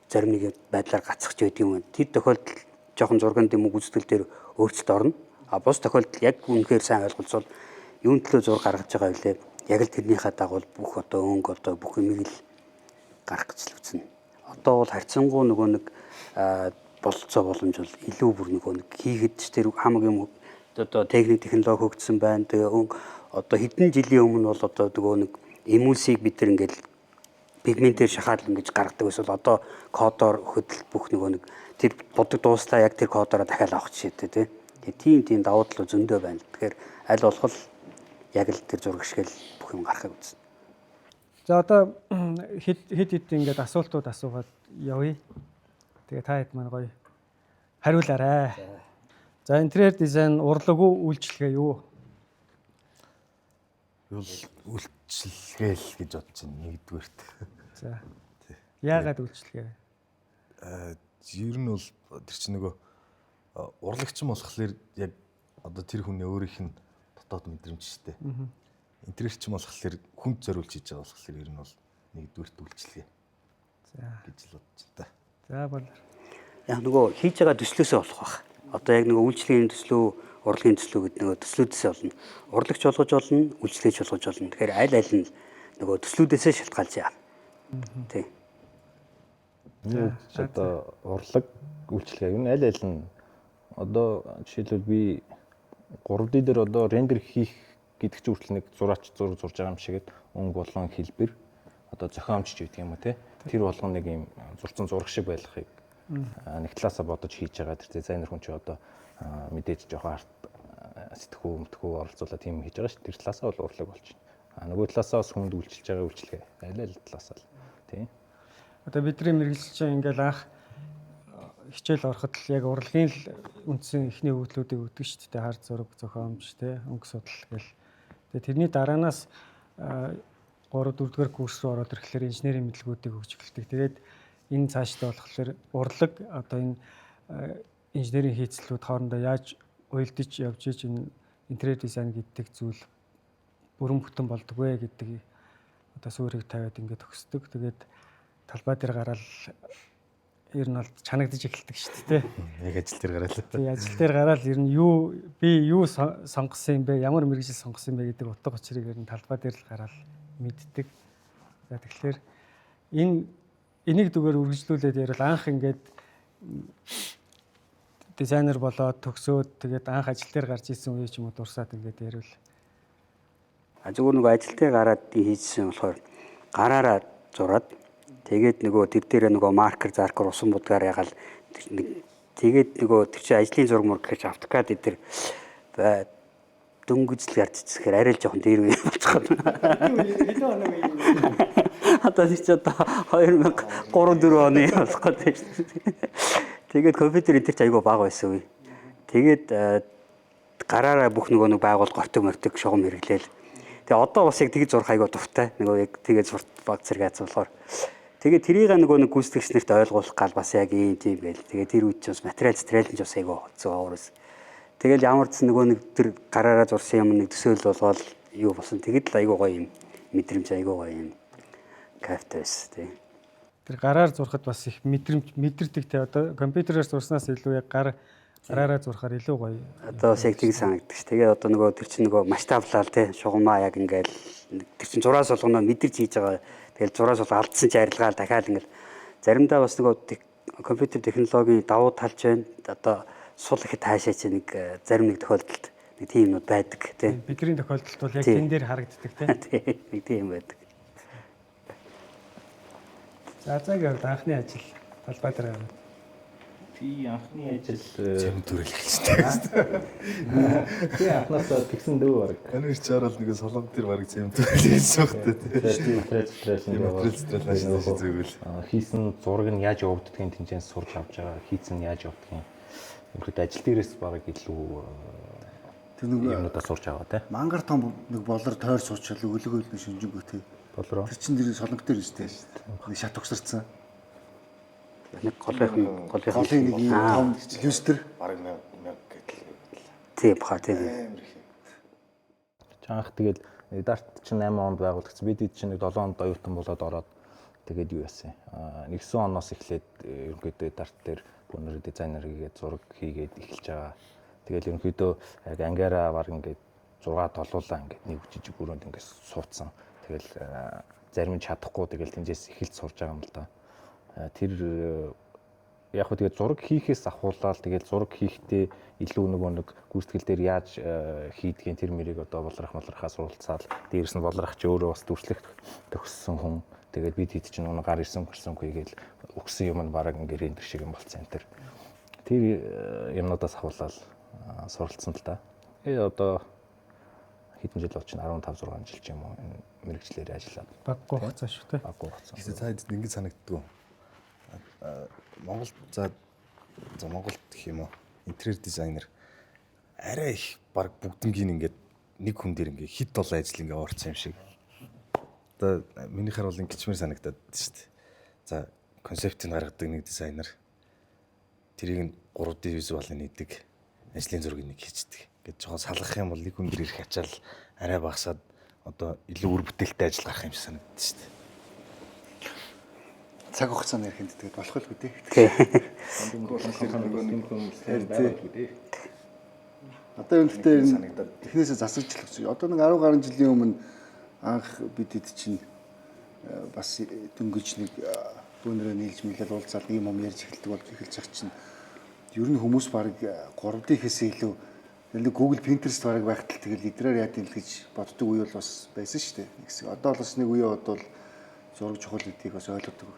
зарим нэг байдлаар гацчих ч байдаг юм. Тэр тохиолдолд жоохон зурганд юм уу гүйцэтгэл дээр өөрчлөлт орно. А бус тохиолдолд яг үнэхээр сайн ойлголцвол юун төлөө зураг гаргаж байгаа вэ? Яг л тэрнийхээ дагуу бүх одоо өнгө одоо бүх юмыг л гарах гэж л үзнэ. Одоо бол харьцангуй нөгөө нэг бололцоо боломж бол илүү бүр нөгөө нэг хийхэд ч тэр хамаг юм одоо техник технологи хөгжсөн байна. Тэгээ одоо хэдэн жилийн өмнө бол одоо нөгөө нэг эмүүлсийг бид нар ингээд пигментээр шахаад ингэж гаргадаг эсвэл одоо кодоор хөдөл бүх нөгөө нэг тэр бодог дууслаа яг тэр кодороо дахиад авах жишээтэй тийм давуу тал зөндөө байна. Тэгэхээр аль болох яг л тэр зураг шиг л бүх юм гарахыг үзнэ. За одоо хэд ингээд асуултууд асуугаад явъя. Тэгээ та хэд маань гоё хариулаарай. За интерьер дизайн урлаг уу үйлчлэгээ юу? Үйлчлэгээ л гэж бодож байна нэгдүгээрт. За. Яагаад үйлчлэгээ? Ер нь бол тэр чинь нөгөө урлагч болохоор яг одоо тэр хүний өөрийнх нь дотоод мэдрэмжтэй. Интерьерч болохоор хүнд зориулж хийж байгаа болохоор ер нь бол нэгдүгээрт үйлчлэгээ. За гэж л бодож та. За бол яг нөгөө хийж байгаа төслөөсөө болох байх. Одоо яг нөгөө үйлчлэгийн төслөө, урлагийн төслөө гэдэг нөгөө төслүүдээс болно. Урлагч болгож болно, үйлчлэгч болгож болно. Тэгэхээр аль аль нь нөгөө төслүүдээсээ шалтгаалж байгаа. Тий. Одоо урлаг үйлчлэгээ юу аль аль нь одоо жишээлбэл би 3D дээр одоо рендер хийх гэдэг чинь хүртэл нэг зураач зураг зурж байгаа юм шигэд өнгө болон хэлбэр одоо зохиомжч гэдэг юм уу те тэр болгон нэг юм зурцсан зураг шиг байлгахыг нэг талаасаа бодож хийж байгаа тэр дизайнер хүн чи одоо мэдээж жоохон арт сэтгхүү оролцуулаад тийм хийж байгаа ш тэр талаасаа бол урлаг болж байна. Нөгөө талаасаа бас хүнд үйлчилж байгаа үйлчлэгээ аль аль талаасаа л тийм. Одоо бидний мэрэгчлэн ингээл анх хичээл ороход л яг урлагийн л үндсэн эхний өгөгдлүүдийг өгдөг шүү дээ. Хар зураг, зохиомж, өнгө судал гэл. Тэгээ тэрний дараанаас 3 4 дугаар курс руу ороод ирэхлээр инженерийн мэдлэгүүдийг өгч эхэлдэг. Тэгээд энэ цаашдаа болохоор урлаг одоо энэ инженерийн хийцлүүд хоорондоо яаж уялдаж явж иж энэ интерьер дизайн гэдэг зүйл бүрэн бүтэн болдог вэ гэдэг одоо суурийг тавиад ингээд төгсдөг. Тэгээд талбай дээр гараад ер нь бол чанагдаж эхэлдэг шүү дээ. Яг ажил дээр гараад. Тий, ажил дээр гараад ер нь юу сонгосон юм бэ? Ямар мэргэжил сонгосон юм бэ гэдэг утга учирыг ер нь талбай дээр л гараад мэддэг. За тэгэхээр энийг дүгээр үргэлжлүүлээд ярил анх ингээд дизайнер болоод төгсөөд тэгээд анх ажил дээр гарч ирсэн үе ч юм уу дурсаад ингээд ярил. Зүгээр нөгөө ажил дээр гараад хийжсэн болохоор гараараа зураад тэгээд нөгөө тэр дээрээ нөгөө маркер заркер усан будгаар ягаал тэгээд нөгөө тэр чинь ажлын зураг мөр гэж автокад дээр дөнгөжл гарч ирчихээр арай л жоохон дээр үе болчиход. Хэдэн оног юм. Одоо ч одоо 2003-4 оны болох гэдэг шүү дээ. Тэгээд компьютер энэ ч айгүй бага байсан үе. Тэгээд гараараа бүх нэг байгуул гортог мортог шугам хэрэглээл. Тэгээ одоо бас яг тэгж зурх айгүй дуртай. Нөгөө яг тэгээ зурт баг зэрэг аз болохоор. Тэгээ тэрийг нэг гүйцэтгэгч нарт ойлгуулах гал бас яг ийм тийм гээл. Тэгээ тэр үед ч бас материал нь ч бас айгүй зөө уурс. Тэгэл ямар ч нэг тэр гараараа зурсан юм нэг төсөөл болгоод юу болсон. Тэгэд л айгүй гоё юм мэдрэмж айгүй гоё юм. Кафтес тий. Тэр гараар зурхад бас их мэдэрдэг те одоо компьютерээр зурснаас илүү яг гараараа зурхаар илүү гоё. Одоо бас яг тийг санагддаг ш. Тэгээ одоо нөгөө тэр чинь нөгөө масштаблал те шугамаа яг ингээл тэр чинь зураас болгоно мэдэрч хийж байгаа. Тэгэл зураас бол алдсан ч арилгаал дахиад ингээл заримдаа бас нөгөө компьютер технологийн давуу талж байна. Одоо сул ихэд хаашаа чи нэг зарим нэг тохиолдолд нэг тийм юмуд байдаг тий. Бидний тохиолдолд бол яг тэн дээр харагддаг тий. Нэг тийм байдаг. За гэвэл анхны ажил талбай дээр байна. Би анхны ажил зэм төрөл хэлсэн. би анхнаасаа тэгсэн дөө баг. Анир чарал нэг солон дээр баг зэм төрөл хэлсэн багтаа тий. Материал стресс зүгэл. Хийсэн зураг нь яаж явагддгийг тэнцээс сурч авч байгаа. Хийсэн нь яаж явагдгийг. Ингээд ажил дээрээс баг илүү Тэр нэг юмудаа сурч аваа тий. мангар том нэг болор тойр суучаал өлөг өлнө шинжэнгөө тий. Болроо. Тэр чинь дэр солонг дээр шүү дээ. Нэг шат угсарцсан. Нэг голын Голын нэг юм том люстер Бараг 1000 гэдэл. тий баха тий. Чанх тэгэл дарт чинь 8 онд байгуулагдсан. Бид чинь нэг 7 онд оюутан болоод ороод тэгээд юу яасан. 9 оноос эхлээд ерөнхийдөө дарт дээр өнөр дизайнер хийгээд зураг хийгээд эхэлж байгаа. Тэгэл ерөнхийдөө яг ангиараа баг ингээд 6 толуулаа ингээд нэг жижиг өрөөнд ингээд суудсан. Тэгэл зарим нь чадахгүй тэгэл тэнцээс эхэлж сурж байгаа юм л да. Тэр яг хөө тэгээд зураг хийхээс ахуулаад тэгээд зураг хийхдээ илүү нэг гүйцэтгэл дээр яаж хийдгийг тэр мэрийг одоо болрахаа суралцаад дээрс нь болрах ч өөрөө бас дүрслэх төгссөн хүн. Тэгээд бид хэд чинь гар ирсэн гээл өгсөн юм нь бараг ингээ рендер шиг юм болцсон энэ тэр юмнуудаас ахуулаад суралцсан л да. Одоо хэдэн жил болж байна 15 6 жил ч юм уу энэ мэрэгчлэр ажиллаад Баггүй хугацаа шүү те. баггүй болсон. Гэхдээ цаад ингэж санагддаг. Монгол Монголд гэх юм уу интерьер дизайнер арай их баг бүгднгийн ингээд нэг хүн дээр ингээ хит олон ажил ингээ орцсон юм шиг. Одоо миний харвал ингэчмэр санагдаад шүү дээ. За концептыг гаргадаг нэг дизайнер тэрийг нь 3D визуалын нийдэг ажлын зургийг нэг хийчдэг. Ингээд жоохон салгах юм бол нэг хүн дээр ирэх ачаал арай багасаад одоо илүү үр бүтээлтэй ажил гарах юм шиг санагддаг шүү дээ. Цаг хугацааны ярихынд тэгээд болох л үү тий. Одоо юм гэхдээ технээсээ засаж л өгсөн. Одоо нэг 10 гаруй жилийн өмнө анх бид хэд чинь бас дөнгөж нэг бүүнрээ нийлж мэлэл уулзаад ийм юм ярьж эхэлж байгаа чинь ер нь хүмүүс баг 3D хийхээс илүү нэг Google Pinterest бараг байхад л тэгэл идрээр яа тийм л гэж боддог үе бол бас байсан шүү дээ. Одоо л бас нэг үе бодвол зураг чухал гэдгийг бас ойлгодог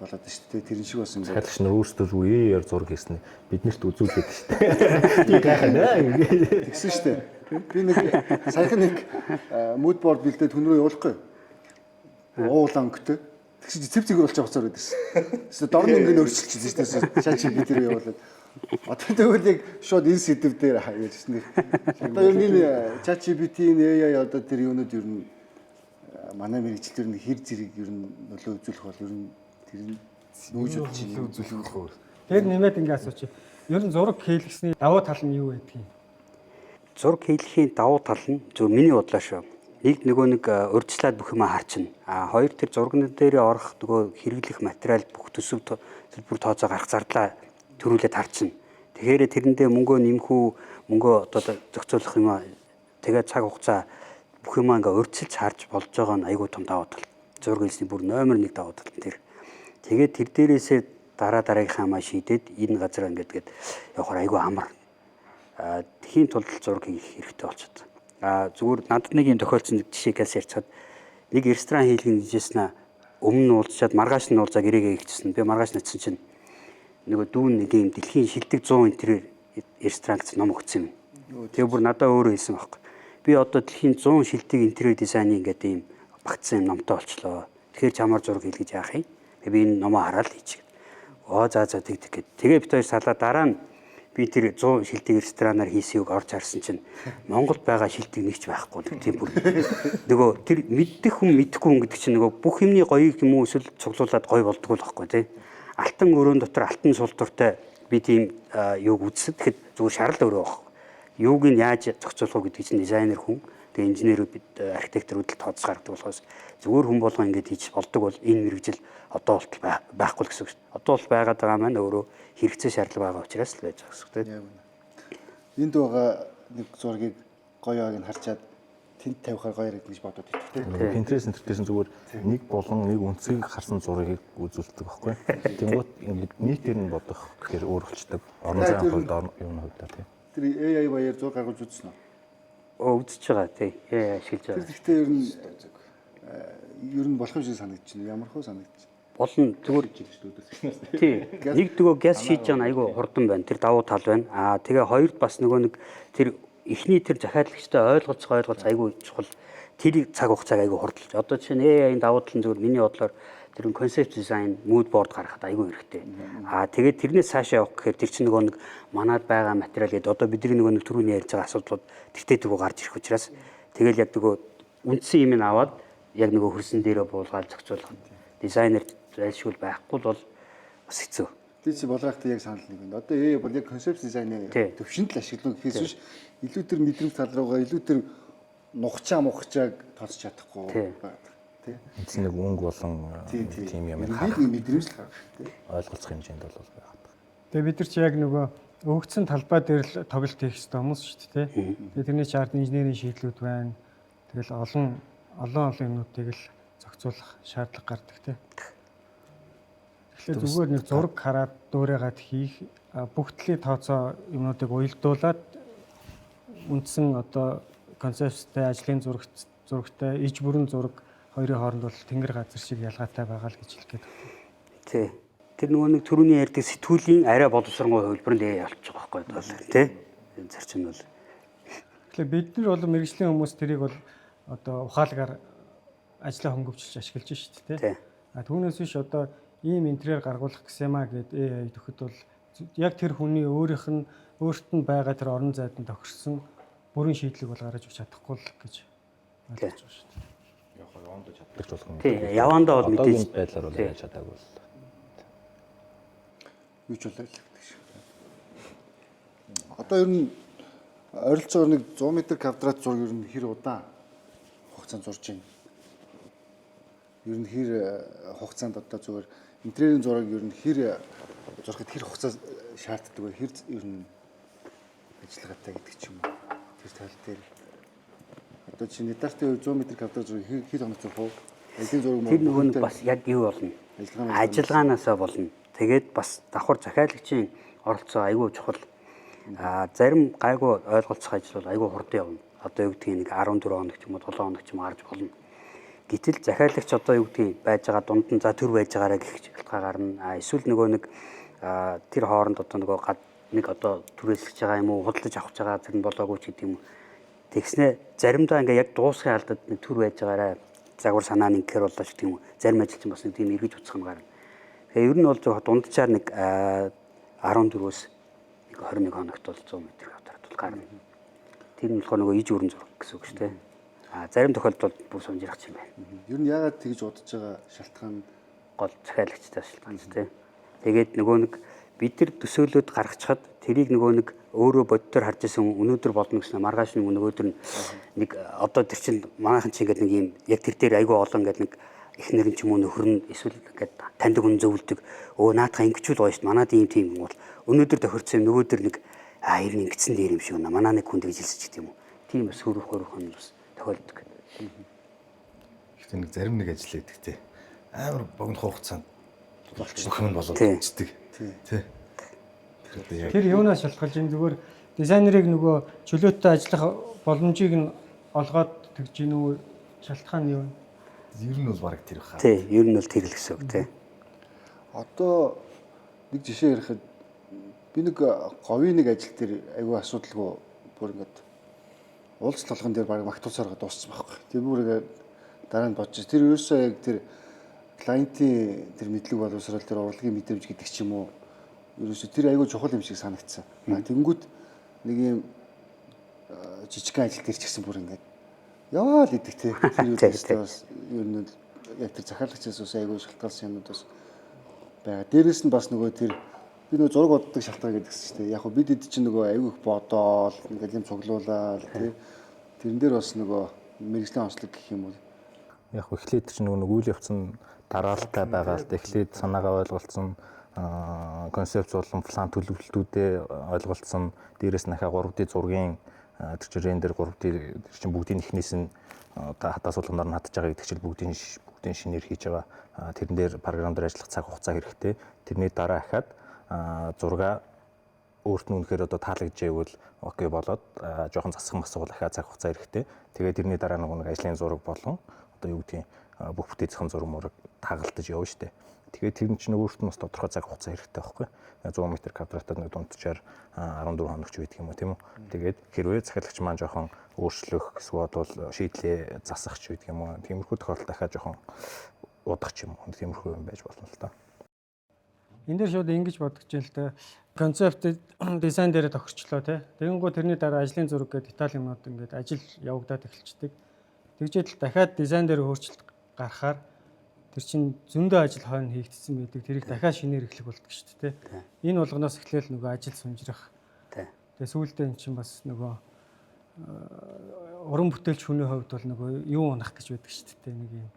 болоод шүү дээ. Тэр шиг бас юм. Захиалагч нь өөрсдөө үеэр зураг хийсэн биднэрт үзүүлээд шүү дээ. Би гайхаа тэгсэн шүү дээ. Би нэг саяхан нэг mood board бэлдээд хүн рүү явуулахгүй. Уулан өнгөтэй. Тэгсэн чи цэв цэгэр болчих гоцоор байдсан. Эсвэл дорн өнгөний өөрчилчихсэн шүү дээ. Шаа чи би тэр явуулаад. Одоо тэгвэл яг шууд энэ сэдв дээр ярьсан. Одоо ер нь ChatGPT-ийн AI одоо тэр юунууд ер нь манай мэрэгчлэр нь хэр зэрэг ер нь нөлөө үзүүлэх бол ер нь тэр нүүжүүд чинь үзүүлэх үү. Тэр нэмээд ингэ асуучих. Ер нь зураг хийлгэсний давуу тал нь юу байдгийг? Зураг хийлгэхийн давуу тал нь зөв миний бодлоо шүү. Нэг урьдчилаад бүх юм харчна. Хоёр тэр зурган дээр орох нөгөө хэрэглэх материал бүх төсөв төлбөр тооцоо гарах зардлаа төрүүлээд харчна. Тэгэхээр тэрэндээ мөнгөө одоо зохицуулах юм тэгээд цаг хугацаа бүх юм ингээ урьдчилж харж болж байгаа нь айгүй том давуу тал. Зураг хийсний бүр номер 1 давуу тал нь тэр. Тэгээд тэр дээрээсээ дараагийнхаа маа шийдээд энэ газар ингээд явахаар айгүй амар. Тхийн тулд зураг хийх хэрэгтэй болчиход. Зүгээр надад нэг юм тохиолдсон жишээгээс ярьцгаад нэг ресторан хийлгэн гэжсэн өмнө нь уулзчаад маргааш нь уулзаа гэрээгээ хийчихсэн. Би маргааш натсан чинь нөгөө дүүн нэг юм дэлхийн шилдэг 100 интерьер ресторан гэсэн ном өгсөн юм. Тэгээ бүр надад өөрөө хэлсэн байхгүй. би одоо дэлхийн 100 шилдэг интерьер дизайны ингээд ийм багтсан юм номтой болчлоо. Тэгэхээр чамаар зураг хийлгэж яах юм? Би энэ номоо хараад хийчих. За тэг. Тэгээ бид хоёр салаа дараа нь би тэр 100 шилдэг ресторанаар хийсэн үг орж харсан чинь Монголд байгаа шилдэг нэгч байхгүй нэг тийм бүр нөгөө тэр мэддэх хүн мэдэхгүй хүн гэдэг чинь нөгөө бүх юмний гоёг юм уу эсвэл цуглуулад гоё болдгоо л байхгүй тий. Алтан өрөөнд дотор алтан сулдуртай би тийм юуг үзсэд тэгэхэд зүгээр шаарл өөрөө байхгүй. Юуг нь яаж зохицуулах вэ гэдэг чинь дизайнер хүн тэгээ инженерүүд бид архитекторууд л тооцоо гаргадаг болохоос зүгээр хүн болгоо ингэж хийж болдог бол энэ мэрэгжил одоо болтол байхгүй л гэсэн үг шүү дээ. Одоо бол байгаад байгаа маань өөрөө хэрэгцээ шаардлага байгаа учраас л байж байгаа гэсэн үг тийм. Энд байгаа нэг зургийг гоё байгааг нь харчаад тэнд тавихаар гоё яригдана гэж бодоод байдаг тийм. Pinterest энтертэйсэн зүгээр нэг болон нэг үнцгийг харсан зургийг үзүүлдэг байхгүй. Тэнгуут ингээд нийтээр нь бодох гэхээр өөр болчдөг. Орон зайн хувьд юм хувьдаа тийм. Тэр AI баяр зураг гаргаж үзсэн үү? Үзэж байгаа тий. Ашиглаж байгаа. Тэр гэхдээ ер нь болох юм шиг санагдаж байна. Ямар хөө санагдаж байна. Болно зүгээр тий. Нэг дөгөө газ шийдэж байгаа айгүй хурдан байна. Тэр давуу тал байна. Тэгээ хоёрд бас нөгөө нэг тэр эхний тэр захиалагчтай ойлголцоо айгүй чухал. Тэрийг цаг хугацааг айгүй хурдлж. Одоо жишээ нь AI-ийн давуу тал нь зүгээр миний бодлоор тэр концепт дизайн, mood board гаргахад айгүй хэрэгтэй. Тэгээд тэрнээс цаашаа явах гэхээр тэр чинь нөгөө нэг манад байгаа материал гэдэг одоо бидний нөгөө нэг түрүүний ярьж байгаа асуудлууд тэгтээ дэгөө гарч ирэх учраас тэгэл яг нөгөө үндсэн юм аваад яг нөгөө хөрсөн дээрээ буулгаад зохицуулах. Дизайнер зайлшгүй байхгүй бол бас хэцүү. Тэр чи болгоохтой яг санал нэг байна. Одоо AI бол яг концепт дизайны төвшөнд л ашиглах гэхээс биш илүү тэр мэдрэмж тал руугаа илүү тэр нухчааг тооцож чадахгүй байна. Эцэг нэг өнгө болон тийм юм харах мэдрэмж л гарах тийм. Ойлголцох хэмжээнд бол байгаа. Тэгээ бид нар чи яг нөгөө өгөгдсөн талбай дээр л тоглолт хийх хэрэгтэй хүмүүс шүү дээ тий. Тэгээ тэрний чи ард инженерийн шийдлүүд байна. Тэгэл олон юмнуудыг л зохицуулах шаардлага гардаг тий. Тэгэхээр зүгээр нэг зураг хараад дуурайгаад хийх бүх төрлийн тооцоо юмнуудыг уялдуулаад үндсэн одоо концепттэй ажлын зурагтай иж бүрэн зураг хоёрын хооронд бол тэнгэр газар шиг ялгаатай байгаа л гэж хэлэх гээд байна. Тий. Тэр нөгөө нэг түрүүний ярьдаг сэтгүүлийн арай боловсронгуй хөлбөрөнд явуулчих байгаа байхгүй тий. Энэ зарчим бол. Тэгэхээр бид нар бол мэрэгжлийн хүмүүс тэрийг бол одоо ухаалгаар ажлаа хөнгөвчилж ашиглаж шүү дээ тий. Түүнээс биш одоо ийм интерьер гаргуулах гэсэн юмаа гэдэг AI төхөд бол яг тэр хүний өөрт нь байгаа тэр орон зайд нь тохирсон бүрэн шийдлийг бол гаргаж өгч чадахгүй л гэж ойлгож байгаа шүү дээ. Явандаа чаддаг ч болох юм. Тий, явандаа бол мэдээж байдлаар бол яаж чадаагүй л. Юу ч болоо л гэдэг шүү. Одоо ер нь ойролцоогоор нэг 100 м квадрат зураг ер нь хэр удаан хугацаанд зурж байна. Ер нь хэр хугацаанд одоо зүгээр интерьерийн зураг ер нь хэр зурхад хэр хугацаа шаарддаг вэ? Хэр ер нь ажиллагаатай гэдэг ч юм уу. Тэр тал дээр одоо чинь нэтартийн 100 м квадрат зураг хэд хоног зурх вэ? Эдийн зураг тэр нөгөө нь бас яг юу болно? Ажиллагаанаасаа болно. Тэгээд бас давхар захиалагчийн оролцоо айгүй чухал. Зарим гайгүй ойлголцох ажил бол айгүй хурдан явна. Одоо юу гэдгийг нэг 14 хоног ч юм уу 7 хоног ч юм гарч болно. Гэтэл захиалагч одоо юу гэдгийг байж байгаа дунд нь за төр байж байгаараа гэх шалтгаан гарна. Эсвэл нөгөө нэг тэр хооронд одоо нөгөө нэг одоо түрээсгэж байгаа юм уу худалдаж авах байгаа зэрэг болоогүй ч гэдэг юм. Тэгснэ заримдаа ингээ яг дуусхын алдад нэг төр байж байгаараа загвар санаа нэг гэхэр болоо ч гэдэг юм. Зарим ажилчин бас нэг тийм эргэж уцах юм гарна. Тэгээ ер нь бол дундчаар нэг 14-өөс 21 хоногт бол 100 м квадрат бол гарна. Тэр нь болохоор нөгөө иж бүрэн зураг гэсэн үг шүү дээ. Зарим тохиолдолд бүр сунжирах юм байна. Ер нь яагаад тэгж бодож байгаа шалтгаан гол захиалагчтай шалтгаан шүү дээ. Тэгээд нөгөө нэг бид нар төсөөлөд гаргачихад тэрийг нөгөө нэг өөрөө боддоор харж исэн өнөөдөр болно гэсэн маргааш нөгөөдөр нэг одоо тэр чинь манайхан чинь ингээд нэг юм яг тэр дээр айгүй олон ингээд нэг эхнэр нь ч юм уу нөхөр нь эсвэл ингээд таньдаг хүн зөвлөдөг наадах ингэчүүл гоё шүү дээ. Манад ийм тийм бол өнөөдөр тохирцсон юм нөгөөдөр нэг ер нь ингэсэн дээр юм шиг байна. Манаа нэг хүн гэж хэлсэн ч гэдэг юм уу. Тийм бас хөрөх нь бас тохиолддог. Гэхдээ нэг зарим нэг ажил хийдэг те. Амар богино хугацаанд болчих юм болоод үздэг. Тий. Тэр юунаас шалтгаалж энэ зүгээр дизайнерыг нөгөө чөлөөтэй ажиллах боломжийг нь олгоод тэгж гин үү шалтгаан нь юу вэ? Ер нь бол баг тэр хаа. Тий, ер нь бол тэр л гэсэн үг тий. Одоо нэг жишээ ярихад би нэг говийн нэг ажил дээр айгүй асуудалгүй бүр ингээд уулз толгон дээр баг магтуулсараа дууссан байхгүй. Тэр бүрээ дараа нь бодож. Тэр ерөөсөө яг тэр клиентийн тэр мэдлэг боловсрол тэр урлагийн мэдрэмж гэдэг ч юм уу ерөөсөө тэр айгүй чухал юм шиг санагдсан. Тэнгүүд нэг юм жижигхэн ажил дээр ч гэсэн бүр ингээд яваал идэг те. Тэр үедээс ер нь яг тэр захиалагчаас ус айгүй шалтгаалсан юмуд бас байгаа. Дээрээс нь бас нөгөө тэр би нөгөө зураг боддог шалтгаан гэдэг чинь те. Яг хөө бид чинь нөгөө айгүй их бодоол ингээд юм цуглуулаад те. Тэрэн дээр бас нөгөө мэрэгжлийн онцлог гэх юм уу. Яг эхлээд чинь нөгөө үйл явц нь дараалалтай байгаа л эхлээд санаагаа ойлголцсон концепц болон план төлөвлөлтүүдээ ойлголцсон дээрээс нь дахиад 3D зургийн тэр чинь рендер 3D тэр чинь бүгдийн эхнээс нь хатаа суулганаар нь хатж байгаа гэдэг чинь бүгдийн шинээр хийж байгаа тэрэн дээр програм дээр ажиллах цаг хугацаа хэрэгтэй тэрний дараа ахаад зураг өөрт нь үнэхээр одоо таалагдчихвэл окей болоод жоохон засах масах бол дахиад цаг хугацаа хэрэгтэй тэгээд тэрний дараа нэг ажлын зураг болон одоо юу гэдгийг бүх бүтээцхэн зураг мураг тагалтаж явна штэ. Тэгээд тэр нь чинь өөрт нь бас тодорхой цаг хугацаа хэрэгтэй байхгүй. 100 м квадратад нэг дундчаар 14 хоног ч байдаг юм уу тийм үү. Тэгээд хэрвээ захиалагч маань жоохон өөрчлөх эсвэл бол шийдлээ засах ч байдаг юм уу. Тиймэрхүү тохиолдолд дахиад жоохон удах ч юм уу. Тиймэрхүү юм байж болно л та. Энд дээр шууд ингэж бодож байна л да. Концепт дизайн дээр тохирчлоо тий. Тэгэнгүүт тэрний дараа ажлын зураг гэдэг деталь юмнууд ингээд ажил явагдаад эхэлчихдэг. Тэгжээд л дахиад дизайн дээр өөрчлөлт гарахаар тэр чинь зөндөө ажил хойно хийгдсэн байдаг. Тэрийг дахиад шинээр эхлэх болдог шүү дээ. Энэ болгоноос эхлээл нөгөө ажил сунжрах. Тэгээ сүүлдээ эн чинь бас нөгөө уран бүтээлч хүний хувьд бол нөгөө юу унах гэж байдаг шүү дээ. Нэг юм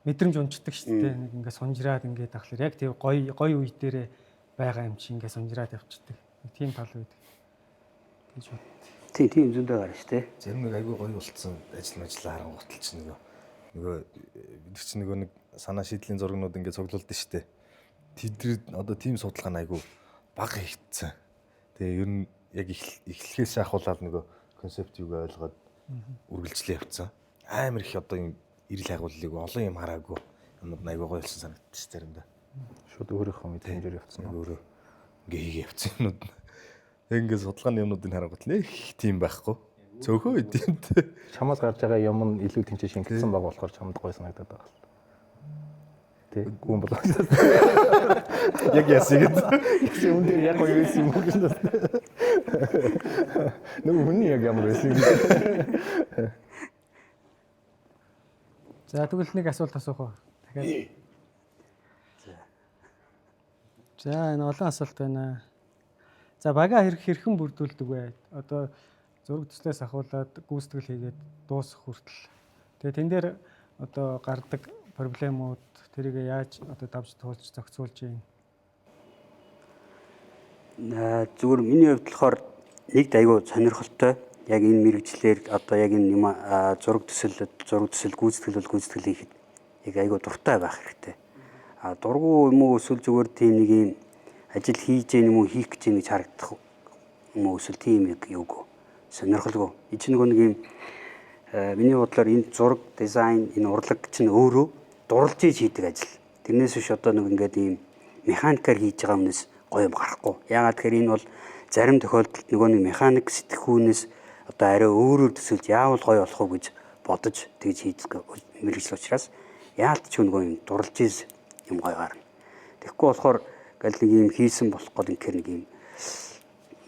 мэдрэмж унцдаг шүү дээ. Нэг ингээ сунжраад ингээд ахлаар яг тийм гоё үе дээрээ байгаа юм чи ингээ сунжраад явчихдаг. Тийм тал байдаг гэж бод. Тийм зөндөө гарна шүү дээ. Зарим нэг айгүй гоё болцсон ажил харангуутал чинь нөгөө бид чинь нэг санаа шийдлийн зургнууд ингээд цуглуулдаг шүү дээ. Тэд одоо тийм судалгаа нь айгүй бага хийгдсэн. Тэгээ ер нь яг эхлэхээс ахуулаад нөгөө концептыг ойлгоод үргэлжлээ явцсан. Амар их одоо юм ирэл хайгууллыг олон юм хараагүй. Юмуд айгүй гоё болсон санагдчих шүү заримдаа. Шууд өөрийнхөө мэдрэмжээр явцсан. Өөрөө ингээ хийгээ явцсан юмнууд. Яг ингээ судалгааны юмнуудыг харангуут нэг тийм байхгүй. Цөөхөө үдэнтэй. Чамаас гарч байгаа юм нь илүү тэнцээ шингэлсэн байгаа болохоор чамд гоё санагдаад байгаа л. Тэ гүн болоо. Яг ясгээд. Юм дээр яг гоё байсан юм гэж байна. Нэг хүний яг ямар байсан юм. За тэгвэл нэг асуулт асуух уу? Дахиад. За энэ олон асуулт байна. За бага хэрхэн бүрдүүлдэг вэ? Одоо зураг төслөөс ахуулаад гүйцэтгэл хийгээд дуусах хүртэл. Тэгээ тэн дээр одоо гардаг проблемууд тэрийг яаж одоо давж туулж зохицуулж юм? Зүгээр миний хувьд болохоор нэг айгүй сонирхолтой яг энэ мэрэгчлэр одоо яг энэ юм зураг төсөл гүйцэтгэл хийхэд яг айгүй дуртай байх хэрэгтэй. Дургу юм уу эсвэл зүгээр тийм нэг юм ажил хийж гэн юм уу хийх гэж ингэж харагдах юм уу эсвэл тийм яг юуг сонирхолгүй. Энэ чинь нэг юм миний бодлоор энэ зураг дизайн энэ урлаг чинь өөрөө дурлж хийдэг ажил. Тэрнээс биш одоо нэг ингээд ийм механикаар хийж байгаа юмнес гоё юм гарахгүй. Яагаад тэгэхээр энэ бол зарим тохиолдолд нөгөө нэг механик сэтгхүүнээс одоо арай өөрөөр төсөлж яавал гоё болох уу гэж бодож тэгж хийдэг мэргэжил учраас яалт ч нөгөө юм дурлж юм гоё гарна. Тэгэхгүй болохоор гал нэг юм хийсэн болох гол нэг юм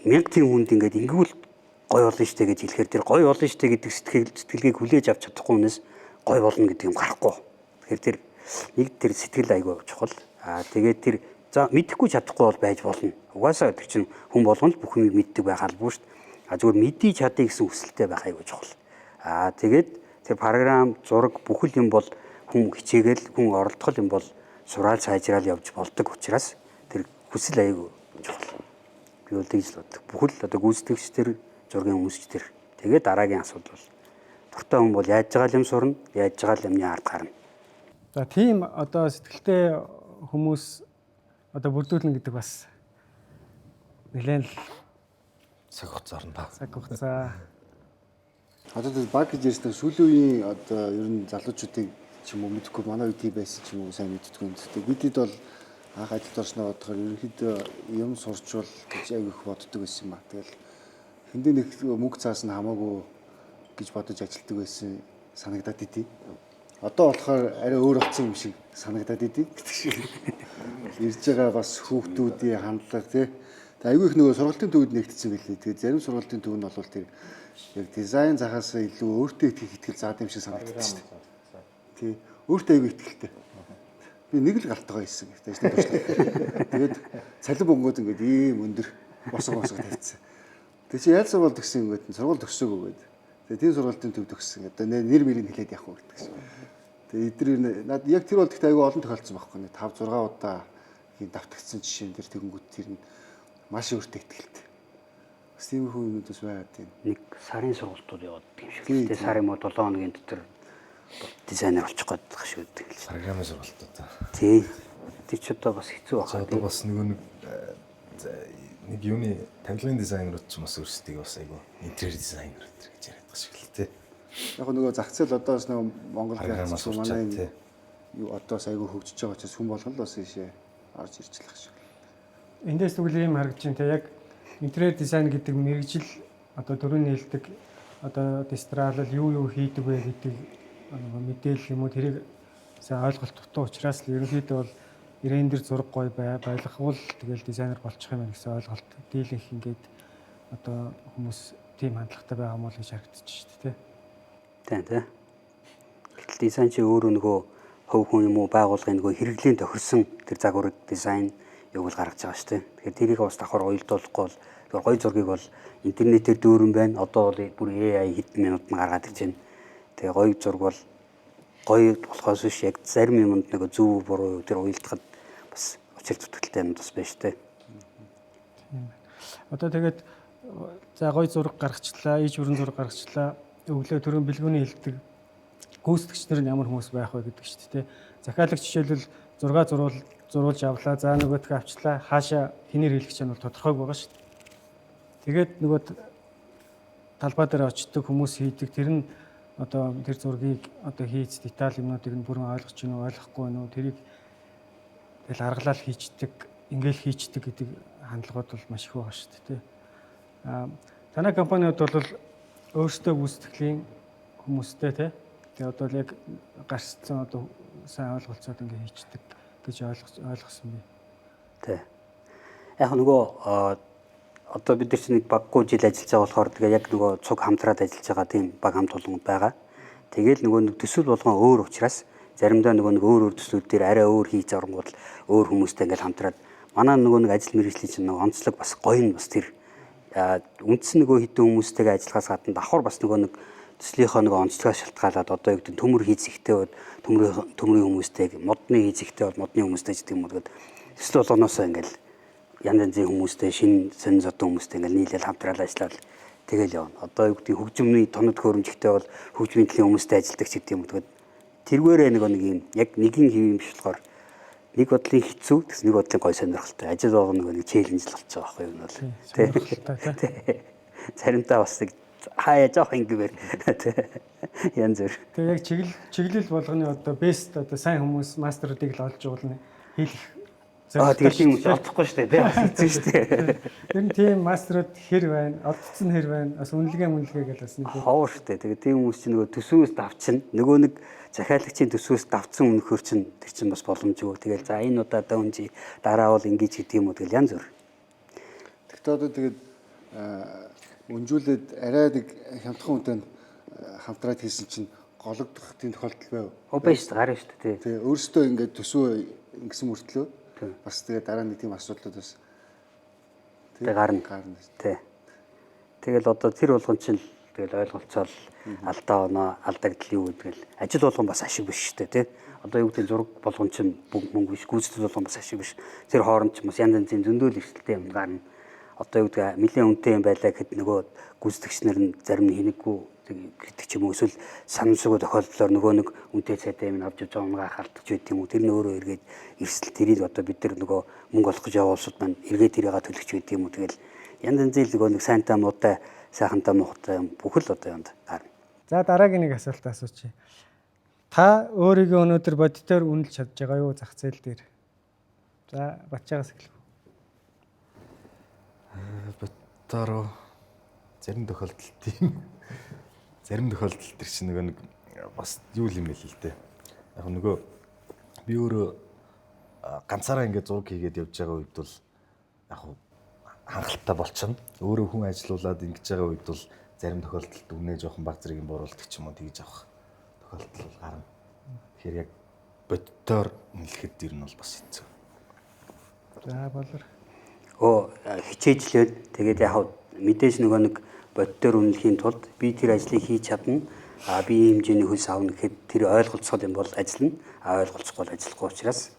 1000 тийм хүнд ингээд ингэвэл гоё болно штэ гэж хэлэхээр тэр гоё болно штэ гэдэг сэтгэлгээг хүлээж авч чадахгүй хүнээс гоё болно гэдэг юм гарахгүй. Тэгэхээр тэр нэг тэр сэтгэл айгүй чухал. Тэгээд тэр за мэдэхгүй чадахгүй бол байж болно. Угаасаа тэр чинь хүн болгоно л бүх юм мэддэг байх албагүй штэ. Зүгээр мэдий чадъя гэсэн хүсэлтэй байх айгүй чухал. Тэгээд тэр програм зураг бүхэл юм бол хүн хичээгээл хүн оролдох юм бол сураал сайжраал явж болдог учраас тэр хүсэл айгүй чухал. Би бол тэгж л боддог. Бүхэл одоо гүйцэтгэгч тэр зургийн хүмүүсч тэр. Тэгээд дараагийн асуудал бол дуртай хүн бол яаж байгаа юм сурна, яаж байгаа юмны ард гарна. За тийм одоо сэтгэлтэй хүмүүс одоо бүрдүүлнэ гэдэг бас нэлээд цаг хугацаар нь баг. цаг хугацаа. Одоо тэр баг гэж ярьсан сүүлийн үеийн одоо ер нь залуучуудыг ч юм уу мэдхгүй манай үед байсан ч юм уу сайн мэддэггүй юм. Гэхдээ бидэд бол анх ажилд орсноо бодохоор ерөнхийдөө юм сурчвал гэж аяг их боддог байсан юм а. Тэгэл хэндээ нэг мөнгө цаас нь хамаагүй гэж бодож ажилладаг байсан санагдаад идэв. Одоо болохоор арай өөр болсон юм шиг санагдаад идэв гэдэг шиг. Ирж байгаа бас хүүхдүүдийн хандлага тий. Тэгээ айгүй их нөгөө сургалтын төвд нэгдсэн билээ. Тэгээ зарим сургалтын төв нь бол тэр яг дизайн захаас илүү өөртөө итгэх итгэл заад юм шиг санагддаг шүү дээ. Тий. Өөртөө айгүй итгэлтэй. Би нэг л галтайгаа хийсэн гэдэг чинь туршлага. Тэгээд цалин бөнгөөд ингээд ийм өндөр босго тавьчихсан. Тэгээ чи яаж сургууль төгссөн ингээд сургууль төгсөөгүй гэдэг. Тэгээ тийм сургуулийн төв төгссөн. Одоо нэр мэрийг хэлээд явах уу гэдэг чинь. Тэгээ эдгээр над яг тэр бол гэхдээ айгүй олон тохиолдсон байхгүй нэ 5 6 удаа ийм давтагдсан жишээн дээр тэгэнгүүт тэр нь маш өөртөө итгэлтэй. Бас тийм хүмүүсээс байгаад тийм. Нэг сарын сургалтууд яваад юм шиг. Тэгээ сарын мод 7 хоногийн дотор дизайнер болчих гээд байгаа шүү дээ. Програмын сургалтууд. Тий. Тэр ч одоо бас хэцүү байна. Одоо бас нэг юуны тавилгын дизайнерууд ч бас өөрсдийг бас айгүй интерьер дизайнер гэж яриад байгаа шиг л тий. Яг нөгөө зах зээл одоос нөгөө Монгол гэрч манай юу одоос айгүй хөгжиж байгаа учраас хүн болгон л бас ийшээ орж ирчлэх шиг. Эндээс тэгвэл ийм харагдаж байна те яг интерьер дизайн гэдэг мэрэгжил одоо дөрөв нээлтдэг одоо дистралал юу хийдэг вэ гэдэг мэдээлэл юм уу тэрийг сайн ойлголт дутуу учраас л ерөнхийдөө бол ирэн дээр зураг гоё байлгахвал тэгэл дизайнер болчих юм гэсэн ойлголт дийлэнх ингээд одоо хүмүүс тийм хандлагатай байгаа юм уу гэж харагдаж шүү дээ тий. Гэтэл дизайн чи өөрөө нөгөө хөв хүн юм уу байгуулгын нөгөө хэрэглэн тохирсон тэр загварыг дизайн юу л гаргаж байгаа шүү дээ. Тэгэхээр тэрийг бас давхар уялдуулахгүй бол тэр гоё зургийг бол интернетээр дүүрэн байна. Одоо бол бүр AI хэдэн минут нь гаргаад ирж байна. Тэгээ гоё зураг бол гоё болохоос биш яг зарим юмд нэг зөв буруу тэр уялдахад бас учир зүтгэлтэй юм бас байна шүү дээ. Тийм байна. Одоо тэгээд за гоё зураг гаргачлаа, иж бүрэн зураг гаргачлаа. Өглөө төрөн бэлгүүний хэлдэг гүйцэтгэгчнэр нь ямар хүмүүс байх вэ гэдэг шүү дээ. Захиалагч жишээлбэл зураг зурулж авлаа. За нөгөөдгөө авчлаа. Хаашаа хинээр хэлэх чинь бол тодорхойг байгаа шүү дээ. Тэгээд нөгөө талбай дээр очдог хүмүүс хийдэг тэр нь одоо тэр зургийг одоо хийц деталь юмнуудыг нь бүрэн ойлгож гин үү ойлгохгүй байна уу тэрийг тэгэл аргалал хийчдэг, ингээл хийчдэг гэдэг хандлагууд бол маш их байгаа шүү дээ. Танай компаниуд бол өөрсдөө гүйцэтгэлийн хүмүүстэй тий. Тэгээ одоо яг гарцсан одоо сайн ойлголцоод ингээ хийчдэг гэж ойлгосон би. Тий. Яг нөгөө одоо бид нар чинь нэг баггүй жил ажиллаж байгаа болохоор тэгээ яг нөгөө цуг хамтраад ажиллаж байгаа тийм баг хамт олон байгаа. Тэгээл нөгөө нэг төсөл болгон өөр учраас заримдаа нөгөө нэг өөр төслүүд дээр арай өөр хийж оронгууд өөр хүмүүстэй ингээл хамтраад манай нөгөө нэг ажил мэргэжлийн чинь нөгөө онцлог бас гоё нь бас тэр үндсэн нөгөө хитэн хүмүүстэйгээ ажиллахаас гадна давхар бас нөгөө нэг төслийнхөө нөгөө онцлогоос шалтгаалаад одоо юу гэдэг төмөр хийцэгтэй бол төмрийн хүмүүстэй модны хийцэгтэй бол модны хүмүүстэй гэдэг юм уу тэгээд төсөл болгоноосоо ингээл янз янзын хүмүүстэй шинэ сонин зодон хүмүүстэй ингээл нийлээл хамтраад ажиллаад тэгэл явна. Одоо юу гэдэг хөгжмөний тоног хөрөмжтэй бол хөгжмийн төлөв хүмүүстэй ажилладаг ч гэдэг юм тэгээд тэргээрээ нэг юм яг нэгэн хэв юм биш болохоор нэг бодлын хэцүү тэгс нэг бодлын гой сонирхолтой ажил болгоно нэг челленж л болж байгаа байхгүй юу бол тий. Заримдаа бас нэг хаяа жоох ингэвэр тий. Янз бүр. Тэгээ яг чиглэл болгоны одоо бест одоо сайн хүмүүс мастеруудыг л олж уулна хэлэх. Тэгээд тийм хүмүүс олдохгүй шүү дээ тий. Хэцүү шүү дээ. Тэр нь тийм мастерууд хэр байна, олдсон хэр байна, бас үнэлгээ гэж бас нэг ховор шүү дээ. Тэгээд тийм хүмүүс чинь нөгөө төсвөөс давчин нөгөө нэг захиалагчийн төсвөөс давцсан өнөхөр чинь тэр чинь бас боломжгүй. Тэгээд за энэ удаа унжи дараа бол ингэж гэдэг юм уу тэгэл янз бүр. Тэгтээ одоо тэгээд өнжүүлээд арай нэг хямдхан үнтэй хамтраад хийсэн чинь гологдох тийм тохиолдол байв. Байж шүү гарна шүү дээ. Тий. Өөрөөсөө ингээд төсвөө ингэсэн мөртлөө бас тэгээд дараа нэг тийм асуудлууд бас тий гарна. Тий. Тэгэл одоо тэр болгон чинь тэгэл ойлголцоол алдаа оноо алдагдал юу гэдгээл ажил болгон бас ашиг биш шүү дээ тий. Одоо юу гэдэг зураг болгон чинь мөнгө биш гүйцэтгэл болгон бас ашиг биш. Тэр хооронд ч бас янз янзын зөндөөл эрсдэлтэй юм гарна. Одоо юу гэдэг нэлээд үнэтэй юм байлаа гэхэд нөгөө гүйцэтгэгчнэр нь зарим нь хинэггүй гэдэг ч юм уу эсвэл санамсргүй тохиолдлоор нөгөө нэг үнэтэй цайтай юм авч явж байгаа унгаа халтж байт юм уу тэр нь өөрөө эргээд эрсдэл тэрийг одоо бид нар нөгөө мөнгө олох гэж яваа улсууд маань эргээд тэрийг төлөгч байт юм уу тэгэл янз янзын нөгөө нэг сайнтай муутай сайхантай муухтай юм бүх л одоо юунд гарна. За дараагийн нэг асуулт асуучих. Та өөрийгөө өнөөдөр бодитоор үнэлж чадж байгаа юу зах зээл дээр? За Батчаагаас эхлэв. Бодтоор зарим тохиолдолд тийм. зарим тохиолдолд тэр чинь нэг бас юу юм бэ л дээ. Яг нөгөө би өөрөө ганцаараа ингээд зураг хийгээд явж байгаа үед бол яг хангалттай болчихно. Өөрөө хүн ажилуулад ингэж байгаа үед бол зарим тохиолдолд үнэ жоохон баг зэргийн бууруулдаг ч юм уу тэгж авах тохиолдол гарна. Тэгэхээр яг боддоор нэлэхэд дэр нь бол бас хэцүү. За болор. Хичээжлээд тэгээд яг мэдээж нөгөө нэг боддоор үнэлэхийн тулд би тэр ажлыг хийж чадна. Би ийм хэмжээний хөлс авна гэхэд тэр ойлголцол юм бол ажиллана. Ойлголцохгүй бол ажиллахгүй учраас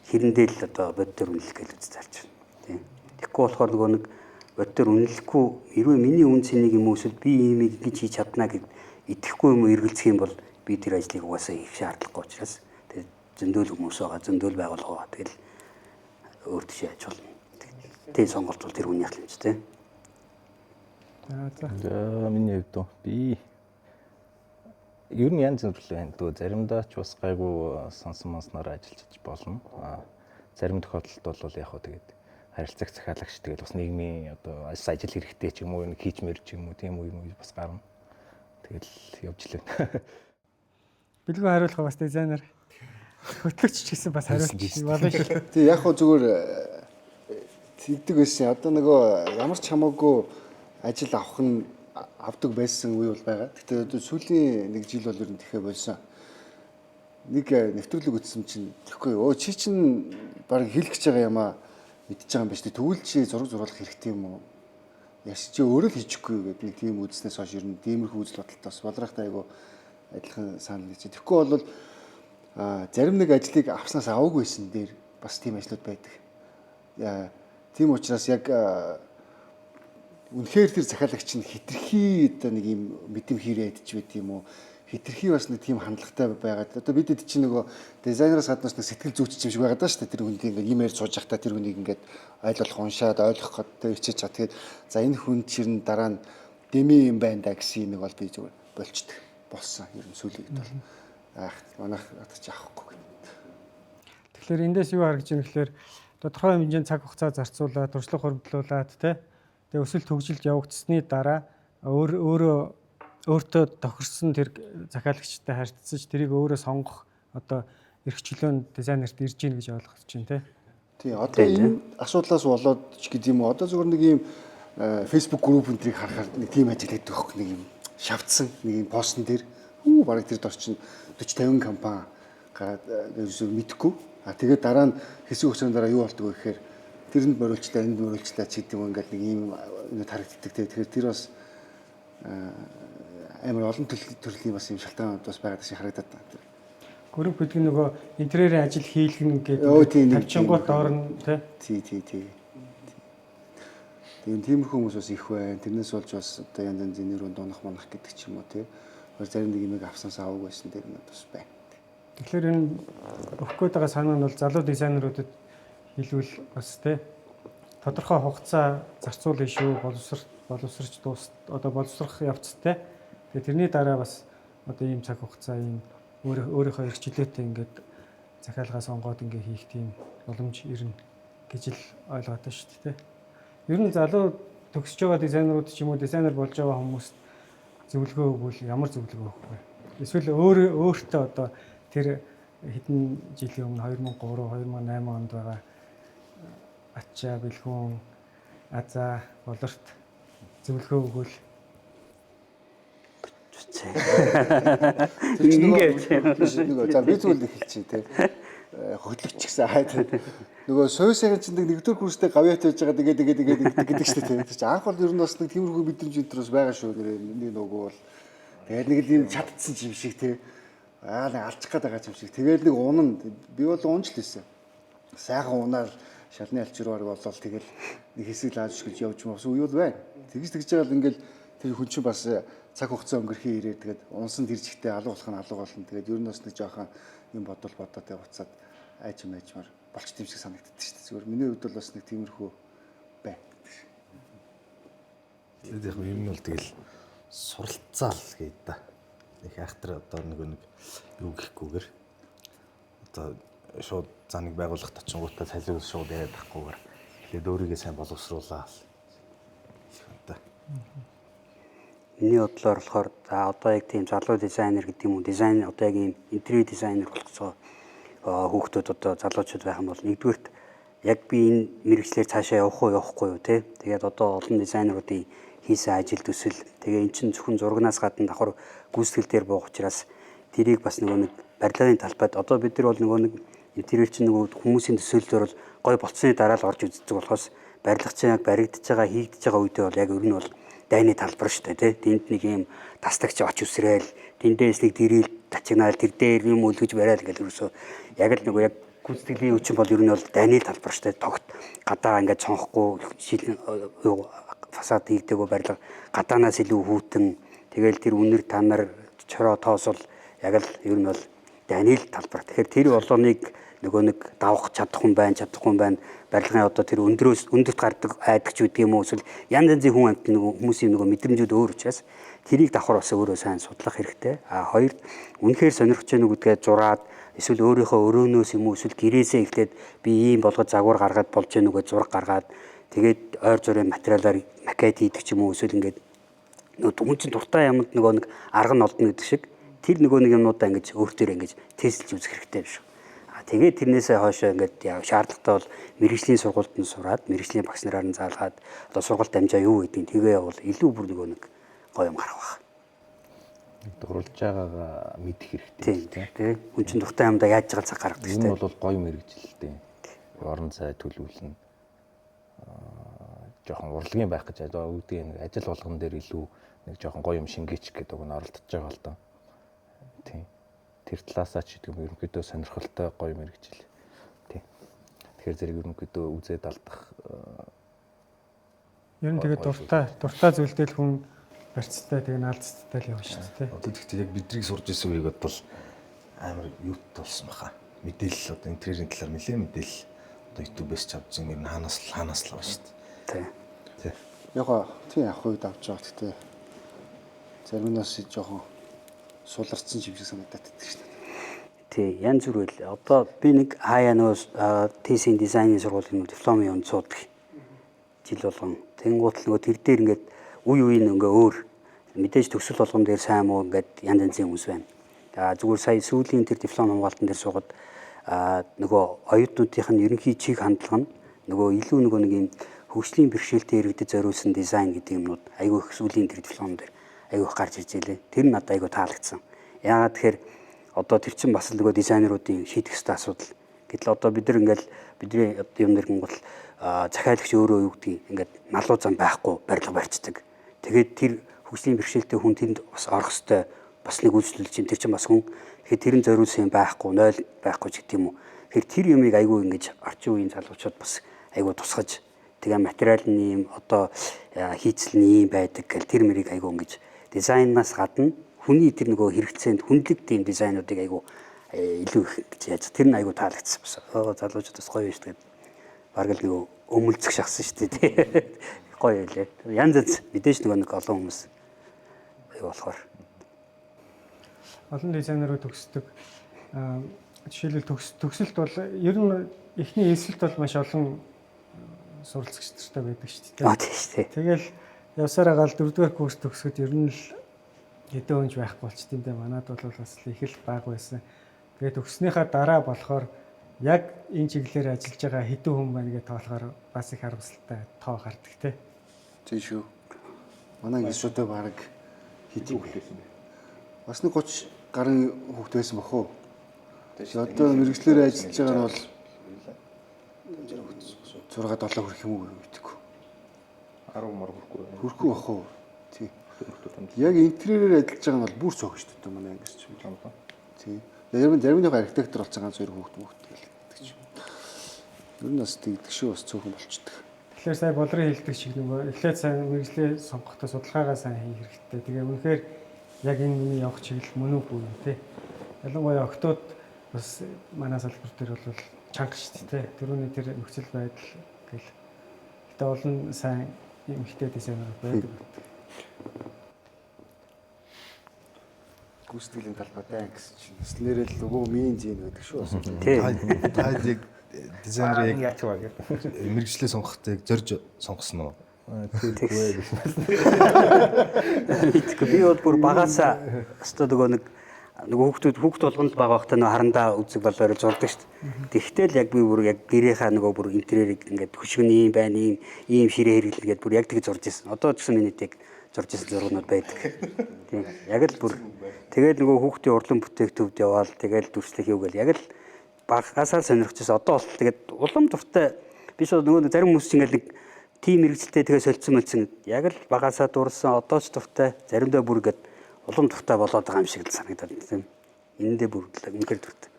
хэрэндээ л одоо боддоор үнэлэх гэж үзэж байна. Тийм. Тэгэхгүй болохоор нөгөө нэг боддоор үнэлэхгүй хэрвээ миний үн цэнийг юм уу эсвэл би ийм ингэж хийж чадна гэд итгэхгүй юм эргэлзэх юм бол би тэр ажлыг угаасаа хийх шаардлагагүй учраас тэгээд зөндөөл хүмүүс байгаа, зөндөөл байгууллага. Тэгэл өөртөө яаж болно. Тэгээд сонголт бол тэр хүний хэл юм ч тийм. За. Миний хувьд би ер нь янз бүр байна. Заримдаа ч бас гайгүй сонсон монсноор ажиллаж болно. Зарим тохиолдолд бол яг хөө тэгээд харилцаг захиалагч тэгээд бас нийгмийн одоо ажил хэрэгтэй ч юм уу нэг хийж мэрч юм уу тийм үү юм бас гарна. Тэгэл явж лээ. Билгүү хариулах бас дизайнер хөтлөгч ч гэсэн бас хариулж болно шүү. Тэг яг хөө зүгээр тэгдэг байсан. Одоо нөгөө ямар ч хамаагүй ажил авах нь авдаг байсан үе бол байгаа. Гэхдээ сүүлийн нэг жил бол ер нь тэхээ болсон. Нэг нэвтрүүлэг үзсэн чинь тэгэхгүй чи чинь баг хэлэх гэж байгаа юм аа мэдчихэж байгаа юм байна шүү дээ. Тэгвэл чи зураг зуруулах хэрэгтэй юм уу? Яс чи өөрөө л хийчихгүй гэдэг нэг тийм үзснээс хойш ер нь тиймэрхүү үзэл бодолтой бас болрахтай айгу адилхан санал гэж. Тэгэхгүй бол зарим нэг ажлыг авснаас аваагүй байсан дээр бас тийм ажлууд байдаг. Тийм учраас яг үнэхээр тэр захиалагч нь хитрхи одоо нэг юм мэдэм хийрээ идэж байт юм уу? Хитрхи бас нэг тийм хандлагатай байгаад. Одоо бид хэд чинь нөгөө дизайнераас гаднаас нэг сэтгэл зүйч юм шиг байгаад байна шүү дээ. Тэр хүнийг ингээд имэйл сууж явахдаа тэр хүнийг ингээд ойлгох, уншаад ойлгох гэдэг хичээж чад. Тэгээд за энэ хүн чинь дараа нь дэми юм байна да гэсэн юм бол би зүгээр болчдөг болсон. Ер нь сүүлийн үед бол манайх атгач авахгүй. Тэгэхээр эндээс юу харагдаж байна гэхээр тодорхой хэмжээнд цаг хугацаа зарцуулаад, туршлага хөрвүүлүүлээд тэгээ өсөлт хөгжилд явагдсны дараа өөртөө тохирсон тэр захиалагчтай харьцаж тэрийг өөрөө сонгох одоо эрх чөлөөнд дизайнерт ирж гин гэж ойлгож байна тий. Одоо энэ асуудлаас болоод ч гэдэг юм уу. Одоо зөвхөн нэг юм Facebook групп энтрийг харахаар нэг тийм ажил хийдэг хөх нэг юм шавцсан нэг юм постн дээр бараг тэр дор чинь 40-50 компани гараад мэдхгүй. Тэгээд дараа нь хэсэг хугацааны дараа юу болдгоо гэхээр тэрэнд бориулчлаа, энд бориулчлаа ч гэдэг юм ингээд нэг юм харагддаг. Тэгэхээр тэр бас амар олон төрлийн бас юм шалтгаан бас байгаад шиг харагдаад байна. Групп гэдэг нь нөгөө интерьерийн ажил хийлгэн гэдэг тавьчингууд доор нь тий. Тийм хүмүүс бас их байна. Тэрнээс болж бас одоо янз янзын нэр дуунах монах гэдэг ч юм уу тий. Зарим нэг юм авсанс аваагүй байсан дээр нь бас байна. Тэгэхээр энэ өгөх гээд байгаа санаа нь бол залуу дизайнерүүдэд хэлвэл бас тий тодорхой хугацаа зарцуулна шүү, боловсрч одоо боловсрох явцтай. Тэгээ тэрний дараа бас одоо ийм цаг хугацаа ийм өөрийнхөө эрх чөлөөтэй ингээд захиалгаа сонгоод ингээ хийх тийм боломж ирнэ гэж л ойлгоод байна шүү дээ. Ер нь залуу төгсөж байгаа дизайнерууд ч юм уу дизайнер болж байгаа хүмүүст зөвлөгөө өгвөл ямар зөвлөгөө өгөх вэ? Эсвэл өөртөө одоо тэр хэдэн жилийн өмнө 2003 2008 онд байгаа ачаа бэлгүүн азаа болорт зөвлөгөө өгвөл Нөгөө за би зүйл хэлчихье те. Хөтлөгч гэсэн хайд. Нөгөө сойсгийн чинь нэгдүгээр курстэй гавьяат байж байгаа тэгээд гэдэг шүү дээ. Тэр чинь анх бол ер нь бас нэг тиймэрхүү мэдрэмж өнтрөөс байгаа шүү. Нэг нөгөө бол тэгээд нэг юм чадцсан юм шиг те. Нэг алчих гээд байгаа юм шиг. Тэгээд нэг унан би бол унж л байсан. Сайхан унаар шалны алчруугаар болол тэгэл нэг хэсэг лааж гэж явж мовс үе бол байна. Тэгж байгаа л ингээл тэр хүн чинь бас цаг хугацаа өнгөрхий ирээд тэгээд унсан тэр жигтэй алга болох нь алга болно. Тэгээд ер нь бас нэг жоохон юм бодоод явцаад айжмаар болчт юм шиг санагддаг шүү дээ. Зүгээр миний хувьд бол бас нэг тиймэрхүү байна. Тэгээд яг юм нь бол тэгэл суралцаал гээд та. Их айхтар одоо нэг юу гэхгүйгээр одоо шууд за нэг байгууллагт очингуудаа салиул шууд яриад тахгүйгээр тэгээд өөрийгөө сайн боловсруулаа. Миний бодлоор болохоор за одоо яг тийм залуу дизайнер гэдэг юм уу, дизайн одоо яг ийм интерьер дизайнер болох хүүхдүүд одоо залуучууд байх юм бол нэгдүгürt яг би энэ мэрэгчлэр цаашаа явах уу явахгүй юу те. Тэгээд одоо олон дизайнеруудын хийсэн ажил төсөл тэгээ эн чинь зөвхөн зурагнаас гадна давхар гүйцэтгэл дээр буух учраас тэрийг бас нөгөө нэг барилгын талбайд одоо бид нар бол нөгөө нэг интерьер чинь нөгөө хүмүүсийн төсөөллөөр бол гой болцсны дараа л орж үздэг болохоос барилга чинь яг баригдаж байгаа хийгдэж байгаа үедээ бол яг ер нь бол дайны талбар шүү дээ тий. Тэнд нэг юм тастагч оч үсрээл тэндээс нэг дэрэл тачигнаал тэр дээр юм үлгэж барайл гэл ерөөсөө яг л нөгөө яг гүйцэтгэлийн хүчин бол ер нь бол дайны талбар шүү дээ. Тогт гадаа ингээд цонхгүй шилэн фасад хийгдэггүй барилга гадаанаас илүү хүүтэн тэгэл тэр үнэр танаар чороо тоосол яг л ер нь бол дайны талбар. Тэгэхээр тэр болгоныг нөгөө нэг давах чадахгүй байна барилгын одоо тэр өндөрт гардаг айдагч гэдэг юм уу эсвэл янз янзын хүн амт нөгөө хүмүүсийн нөгөө мэдрэмжүүд өөр учраас тэрийг давхар бас өөрөө сайн судлах хэрэгтэй. Хоёр үнэхээр сонирхож байна гэдгээ зураад эсвэл өөрийнхөө өрөөнөөс юм уу эсвэл гэрээсээ эхлээд би ийм болгож загвар гаргаад болж гэнэ үгээ зураг гаргаад тэгээд ойр зургийн материалаар макет хийдэг ч юм уу эсвэл ингээд нөгөө хүн чинь дуртай юмд нөгөө нэг арга нь олдно гэдэг шиг тэр нөгөө нэг юмнуудаа ингэж өөртөө ингэж тестэлж үзэх хэрэгтэй биш. Тэгээд тэрнээсээ хойшоо ингээд шаардлагатай бол мэрэгжлийн сургуульд нь сураад мэрэгжлийн багш нараар нь заалгаад одоо сургалт дамжаа юу гэдгийг тэгээ явал илүү бүр нөгөө нэг гоё юм гарах баг. Дурлж байгаагаа мэдэх хэрэгтэй тийм. Хүн чинь дуртай юмдаа яаж байгаа цаг гаргадаг шүү дээ. Энэ бол гоё мэрэгжилтэй. Орон цай төлөвлөн жоохон урлагийн байх гэж одоо үүдээ нэг ажил болгон дээр илүү нэг жоохон гоё юм шингээч гэдэг үг нь оролдож байгаа л доо. Тийм. Тэр талаасаа ч гэдэг юм ерөнхийдөө сонирхолтой гоё мэрэгжил. Тийм. Тэгэхээр зэрэг ерөнхийдөө үзээд алдах Ер нь тэгээд дуртай зүйлдэл хүн барьцтай тэгээд наалцтай л явна шүү дээ. Одоо тэгтээ яг бидний сурж исэн үеиг бол амар юут болсон баха. Мэдээлэл одоо интерьерийн талаар нэлээд мэдээлэл одоо YouTube-ээс ч авч юм хаанаас л авна шүү дээ. Тийм. Яг тийм авах үед авч байгаа гэхдээ заримнаас жоохон суларцсан юм шиг санагдаад байдаг шүү дээ. Тий, янз бүр үйл. Одоо би нэг хаяа нөгөө TC дизайнын сургуулийн дипломын онд суудаг. Жил болгон. Тэнгуут л нөгөө тэр дээр ингээд үе үеийн ингээ өөр мэдээж төгсөл болгон дээр сайн муу ингээд янз янзын хүмүүс байна. Зүгээр сая сүүлийн тэр диплом хамгаалтан дээр суугаад нөгөө оюутнуудынх нь ерөнхий чиг хандлага нь нөгөө илүү нөгөө нэг юм хөгжлийн бэрхшээлтэй иргэдэд зориулсан дизайн гэдэг юмнууд айгүй их сүүлийн тэр диплом дээр айгүй их гарч ирж байлээ. Тэр нь надад айгүй таалагдсан. Яагаад тэгэхээр одоо тэр чинь бас л нөгөө дизайнеруудын шийдэх ёстой асуудал. Гэтэл одоо бид нар ингээл бидний юм дээр гингл захиалагч өөрөө юу гэдгийг ингээд налуу зам байхгүй барилга барьцдаг. Тэгээд тэр хөгжлийн бэрхшээлтэй хүн тэнд бас орох ёстой бас нэг үйлчлэл чинь тэр чинь бас хүн тэгэхээр тэрэн зориулсан юм байхгүй 0 байхгүй ч гэдэг юм уу. Тэгэхээр тэр юмыг айгүй ингэж орчин үеийн залуучууд бас айгүй тусгаж тэгээ материалны юм одоо хийцэлний юм байдаг гэл тэр мэрийг айгүй ингэж дизайнаас гадна хүний тэр нөгөө хэрэгцээнд хүндлэг тийм дизайнуудыг айгүй илүү их гэж яаж тэр нь айгүй таалагдсан бас. Залуучууд бас гоё шүү дээ. Бараг л нөгөө өмөлцөх шахсан шүү дээ. Гоё байлээ. Янз янз мэдээж нөгөө нэг олон хүмүүс айгүй болохоор Олон дизайнерууд төгсдөг. Жишээлбэл төгсөлт бол ер нь эхний эсэлт бол маш олон суралцагчтай байдаг шүү дээ. тийм шүү дээ. Тэгэл явсаар агаал 4-р курс төгсгöd ер нь л хэдэн өнж байхгүй болчтой юм дээ. Манайд бол бас их л баг байсан. Тэгээд төгснөхийн дараа болохоор яг энэ чиглэлээр ажиллаж байгаа хэдэн хүн байна гэж тоолохоор бас их харамсалтай тоо гардаг те. Тийм шүү. Манай гişүүдээ баг хэдий хүлээсэн бэ? Бас нэг 30 гарын хүүхд байсан бохоо. Одоо мэрэгчлэр ажиллаж байгаа нь бол 6-7 хүрэх юм уу гэдэг. 10 мөр Хүрхгүй бохоо. Тийм. Яг интерьерээр ажиллаж байгаа нь бол бүр цог шүү дээ манай ангис ч юм. Тийм. Заримных архитектор болсон ганц хоёр хүүхд гэдэг ч юм. Ер нь бас тэгдэг шүү бас цөөхөн болчдөг. Тэгэхээр сая болрын хэлдэг шиг нөгөө эхлээд сайн мэрэгчлээ сонгохдоо судалгаагаа сайн хийх хэрэгтэй. Тэгээ үнэхээр яг энэ миний явах чиглэл мөн үгүй юм те. Ялангуяа октод бас манай салбар дээр бол чанга шүү дээ. Тэрүүний тэр нөхцөл байдал гэл. Гэтэ олон сайн эмэгтэй дизайнер байдаг. Гүйцэтгэлийн талбайтай гэсэн чинь нэслэрэл нөгөө мийн зин байдаг шүү. Та яг дизайнер яг яач баг. мэрэгчлээ сонгохдоо яг зорж сонгосон уу? Тэгвэ гэсэн. Мэдгүй би бол бүр багаасаа өстө нөгөө хүүхд болгонд байгаа хта нөгөө харандаа үзэг болоор зурдаг шүү дээ. Тэгтэл яг би бүр яг гэрийнхаа нөгөө бүр интерьерийг ингээд хөшгөний юм байна, ийм ширээ хэрэглэгээд бүр яг тэг зурж ирсэн. Одоо ч гэсэн миний тэг зурж ирсэн зургууд байдаг. Тийм. Яг л бүр тэгээд нөгөө хүүхдийн урлан бүтээгтөвд яваал тэгээд дүрслэх юу гэл яг л багаасаа сонирхчихсан. Одоо бол тэгээд улам дуртай биш нөгөө зарим хүмүүс чинь ингээд нэг тим мэрэгчлээ тэгээ солилцсон. Яг л багаасаа дуурсан одоо ч дуртай заримдаа бүр ингээд улам дуртай болоод байгаа юм шиг л санагдаад тийм. Эндээ бүр үнэхээр дуртай.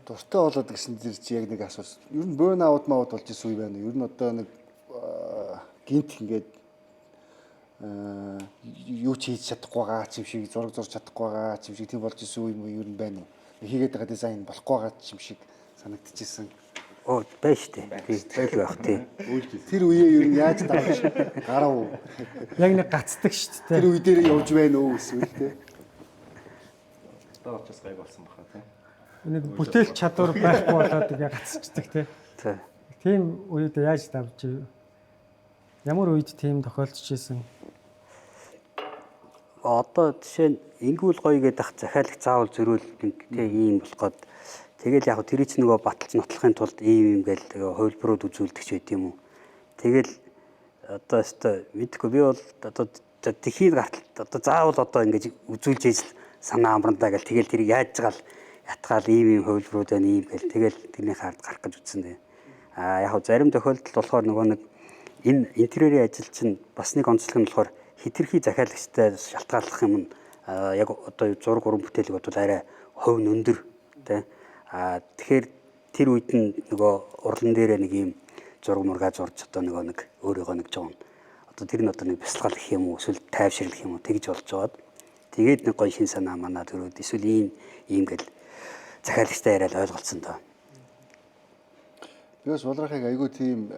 Дуртай болоод гэсэн дэр чи яг нэг асуусан. Ер нь burn out болж исэн үе байна. Ер нь одоо нэг гинт ингээд юу ч хийж чадахгүй байгаа ч юм шиг, зураг зурж чадахгүй байгаа ч юм шиг тийм болж исэн үе юм ер нь байна уу? Хийгээд байгаа дизайн болохгүй байгаа ч юм шиг санагдчихсэн. Оо байна шүү дээ. Тийм байх тийм. Тэр үеэ ер нь яаж давж гарав уу? Яг нэг гацдаг шүү дээ. Тэр үе дээр явж байна уу эсвэл те? Одоо очиж гайг болсон баха тийм. Нэг бүтээл чадвар байхгүй болоод ингээ гацчихдаг тий. Тийм үед яаж давж ив? Ямар үед тийм тохиолдож ийсэн? Одоо жишээ нь ингүүл гоё гэдэг ах захиалах заавал зөрүүл тий ийм болоход тэгэл яг тэр чинь нөгөө баталж нотлохын тулд ийм гээл тэгээ хувилбарууд үзүүлдэг ч байт юм уу. Тэгэл одоо өстой мэдгүй би бол одоо тэхийн гартал одоо заавал одоо ингэж үзүүлж ийж санаа амрандаа гэл тэгэл тэр яаж байгаа л ятгаал ийм хувилбарууд байна ийм гээл тэгэл тэрний хард гарах гэж үзсэн дээ. Яг зарим тохиолдолд болохоор нөгөө нэг энэ интерьерийн ажил чинь бас нэг онцлог нь болохоор хитрхи захиалагчтай шалтгааллах юм нь яг одоо зураг уран бүтээлийг бодвол арай хувь нь өндөр тий. Тэгэхээр тэр үед нь нөгөө урлан дээрээ нэг юм зураг мургаа зурж одоо нэг өөрийгөө нэг жоон одоо тэр нь одоо нэг бясалгал гэх юм уу эсвэл тайвширлах юм уу тэгж болж байгаад тэгээд нэг гоё шин санаа манаа төрөөд эсвэл ийм гэл захиалагчтай яриад ойлголцсон доо. Бигээс болрахыг айгүй тийм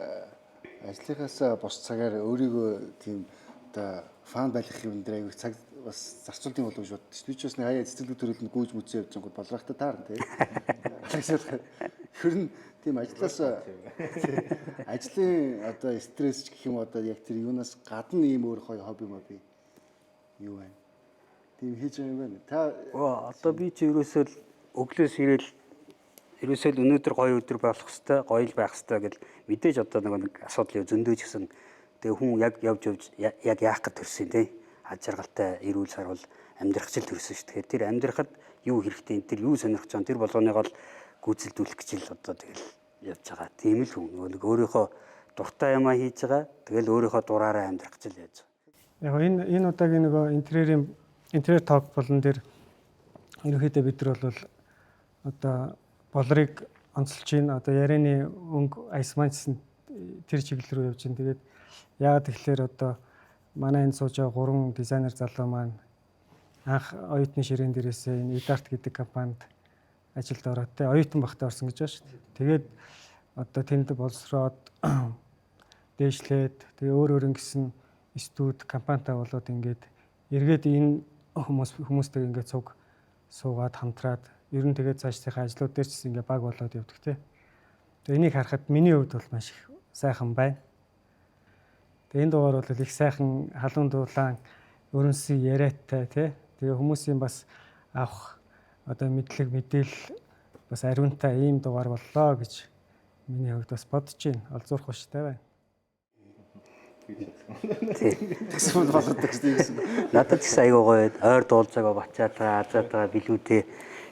ажлынхаасаа бос цагаар өөрийгөө тийм одоо фан байх юм дээр айгүй цаг бас зарцуулдсан болов шүү дээ. Би ч бас нэг хаяа цэцэрлэг төрөлд гүйж мүцээ явж байгаа болрахтай таарна тий. Тэр нь тийм ажлаас ажлын одоо стресс гэх юм одоо яг тэр юунаас гадна ийм өөр гоё хобби мобби юу байна? Тийм хийж байгаа юм байна. Та одоо би чи ерөөсөө өглөөс ирээл ерөөсөө өнөөдөр гоё өдөр болох хэвээр гоё л байх хэвээр гэл мэдээж одоо нэг асуудал зөндөөж гисэн. Тэгээ хүн яг явж яг яах гэж төрсөн тий. Аж аргалтай эрүүл сарвал амьдрахчил төрсөн шүү. Тэгэхээр тэр амьдрахад юу хэрэгтэй, тэр юу сонирхож байгаа, тэр болгоныг л гүйцэлдүүлэх гэж л одоо тэгэл явж байгаа. Тийм л хүн нэг өөрийнхөө дуртай юмаа хийж байгаа. Тэгэл өөрийнхөө дураараа амьдрах гэж л яаж байгаа. Яг энэ удаагийн нөгөө интерьер ток болон дээр ерөнхийдөө бид нар бол одоо болрыг онцолж байна. Одоо ярианы өнгө айсманчсан тэр чиглэл рүү явж байна. Тэгээд яагаад тэгэхээр одоо манай энэ сууж байгаа 3 дизайнер залуу маань анх оюутны ширээн дээрээсээ энэ Edarт гэдэг компанид ажилд ороод те оюутан багтаа орсон гэж байна шүү дээ. Тэгээд одоо тэнд боловсроод дээшлээд тэгээ өөр ингэсэн студ компанитай болоод ингээд эргээд энэ хүмүүстэй ингээд цуг суугаад хамтраад ер нь тэгээд цаашдынхаа ажлууд дээр ч ингээд баг болоод явдаг те. Тэгээ энийг харахад миний хувьд бол маш их сайхан байна. Тэгээ энэ дугаар бол их сайхан халуун дулаан өрнөсөн яриатай тий. Тэгээ хүмүүсийн бас авах одоо мэдлэг мэдээлэл бас ариунтай ийм дугаар боллоо гэж миний хувьд бас бодож байна. Олзуурах баштай байна. тэгсэн болоод гэсэн. Надад ч аягүй гоё ойр дуулцаагаа бачаатаа азаатаа билүүтэй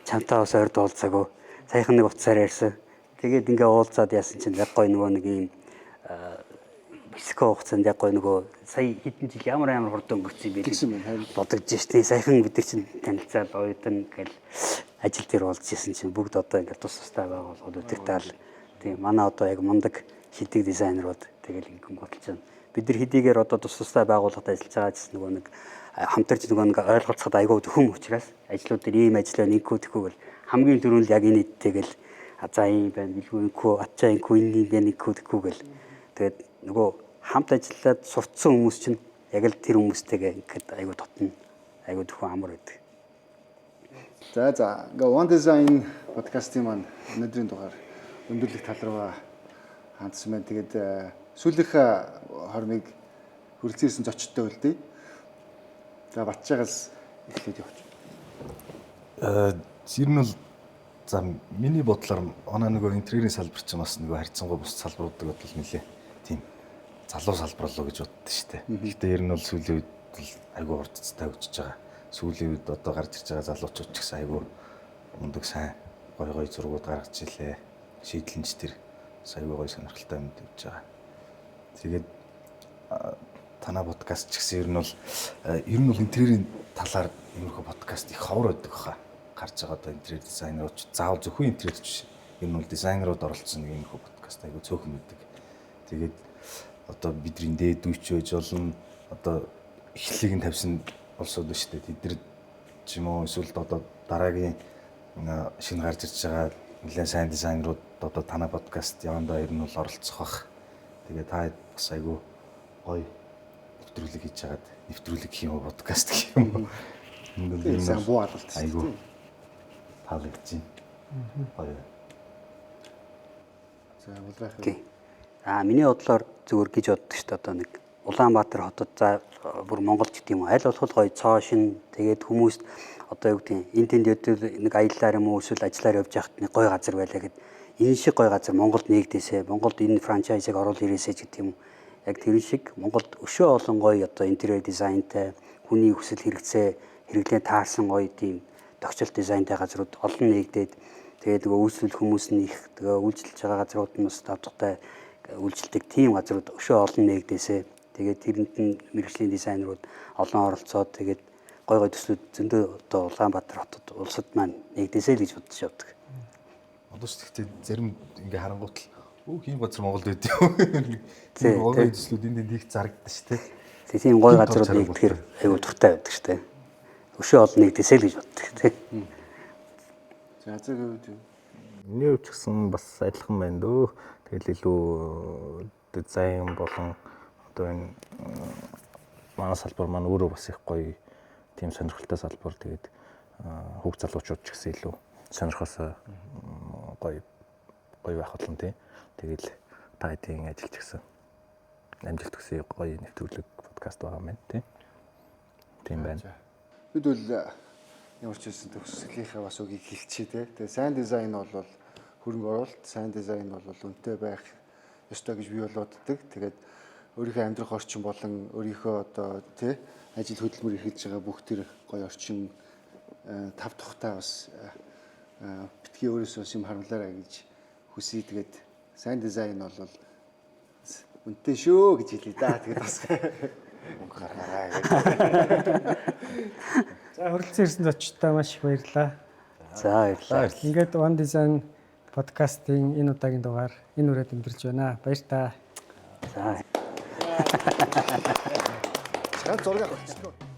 чамтаа бас ойр дуулцаагаа саяхан нэг утсаар ярьсан. Тэгээд ингээ уулзаад яасан чинь яг гоё нөгөө нэг ийм Мексико хугацаанд яг гоё нөгөө сая хэдэн жил ямар хурдан өнгөрсөн юм бэ гэсэн байна. бодогдож штий. Саяхан бид нар чинь танилцаад оюутан гэл ажил дээр уулзсан чинь бүгд одоо ингээ тус тустай байгууллагууд өдөртаал. Тийм манай одоо яг мундаг шидэг дизайнерууд тэгэл ингээ готолж байна. Бид нар хэдийгээр одоо тус тустай байгууллагад ажиллаж байгаа гэсэн нөгөө нэг хамтарч нөгөө нэг ойлголцоход айгүй төхөм учраас ажлууд дээр ийм ажил байна инкүү тэхүүгэл хамгийн түрүүнд л яг энэ идтэйгэл за ийм байна билгүй инкүү атчаа инкүү энэ байна инкүү тэхүүгэл тэгээд нөгөө хамт ажиллаад сурцсан хүмүүс чинь яг л тэр хүмүүстэйгээ ингээд айгүй тотно айгүй төхөн амар байдаг. За ингээ One Design подкастын маань өнөөдрийн дугаар өндөрлөх тал руугаа хандсан байна. Тэгээд сүүлийнх хормыг хүрэлцээрсэн зочдтой үлдээ. За Батчаагаас эхлээд явууч. Ер нь бол за миний бодлоор оноо нөгөө интерьерийн салбар чинь бас нөгөө харьцангуй бус салбаруудад бол нэлээ тийм залуу салбар болоо гэж боддоо шүү дээ. Гэхдээ ер нь бол сүүлийн үед бол айгүй урдцтай хөгжиж байгаа. Сүүлийн үед одоо гарч ирж байгаа залуучууд ч гэсэн айгүй мундаг сайн гой зургууд гаргаж илээ. Шийдлэнч тэр айгүй гой сонирхолтой юм явж байгаа. Тэгээд танаа подкаст ч гэсэн ер нь бол интерьерийн талаар иймэрхүү подкаст их ховор байдаг хаа. Гарч байгаа одоо интерьер дизайнерууд заавал зөвхөн интерьерч биш. Ер нь бол дизайнерууд оролцсон нэг иймэрхүү подкаст айгүй цөөхөн байдаг. Тэгээд одоо бидний дээд үеч болно. Одоо эхлэлийг нь тавьсан улсууд ба шүү дээ. Тэд нар ч юм уу эсвэл одоо дараагийн шинэ гарч ирж байгаа нэлээд сайн дизайнерууд одоо танаа подкаст явандаа ер нь бол оролцох бах. Тэгээд та бас айгүй гоё нэвтрүүлэг хийж хагаад нэвтрүүлэг гэх юм уу подкаст гэх юм уу. Тэр сайн буу алалт. Айгүй таалагдчих. Гоё. За улаах. Миний бодлоор зүгээр гэж боддог шүү дээ. Одоо нэг Улаанбаатар хотод за бүр Монголд гэдэг юм уу аль болох гоё цоо шин тэгээд хүмүүст одоо юу гэдэг энэ тэнд нэг аяллаар юм уу эсвэл ажиллаар явж байхад нэг гоё газар байлаа гэд энэ шиг гоё газар Монголд нэгдээсэ Монголд энэ франчайзыг оруулж ирээсэ гэдэг юм. Яг тэр шиг Монголд өшөө олон гоё одоо интерьер дизайнтай хүний хүсэл хэрэглээ таарсан гоё тийм тогтцол дизайнтай газрууд олон нэгдээд тэгээд нөгөө үйлчлэл хүмүүс нь их тэгээ үйлчлж байгаа газрууд нь бас тавтахтай үйлчлдэг тийм газрууд өшөө олон нэгдээсэ тэгээд тэрэнд нь мэргэжлийн дизайнерууд олон оролцоод тэгээд гой төслүүд зөндөө одоо Улаанбаатар хотод улсад маань нэгдээсэ л гэж бодож явдаг. Одоо ч гэхдээ зарим ингээ харангуут л ийм газар Монголд байдаг юм. Тийм гой төслүүд энд их зарагддаг шүү дээ. Тийм гой газрууд нэгдэхээр аюу дуртай байдаг шүү дээ. Өшөө олон нэгдээсэ л гэж боддог тийм. За зөв. Миний хувьд ч гэсэн бас адилхан байна дөө. Тэгэл илүү дизайн болон одоо энэ манай салбар маань өөрөө бас их гоё тийм сонирхолтой салбар. Тэгээд хүүхд залуучууд ч гэсэн илүү сонирхосоо гоё байх болно тий. Тэгэл та хэдийн ажиллаж гисэн амжилт хүсье гоё нэвтрүүлэг подкаст байгаа юм байна тий. Тийм байна. Бид бол ямар ч хэлсэн төсөлийнхээ бас үгийг хэлчихье тий. Тэгээ сайн дизайн бол хөрөнгө оруулалт, сайн дизайн бол үнэтэй байх ёстой гэж би бол боддог. Тэгээд өөрийнхөө амьдрах орчин болон өөрийнхөө одоо тий ажил хөдөлмөр эрхэлж байгаа бүх тэр гоё орчин тав тухтай бас битгий өөрөөсөө юм харамлаарай гэж хүсье. Тэгээд сайн дизайн бол үнэтэй шүү гэж хэлье да. Тэгээд бас гараарай гэж. За хүрэлцэн ирсэн зочдтой маш их баярлалаа. За баярлалаа. Ингээд One Design подкастын энэ удаагийн дугаар энэ үрээд өндөрлж байна. Баяр та. За. Цаа зураг авчихсан.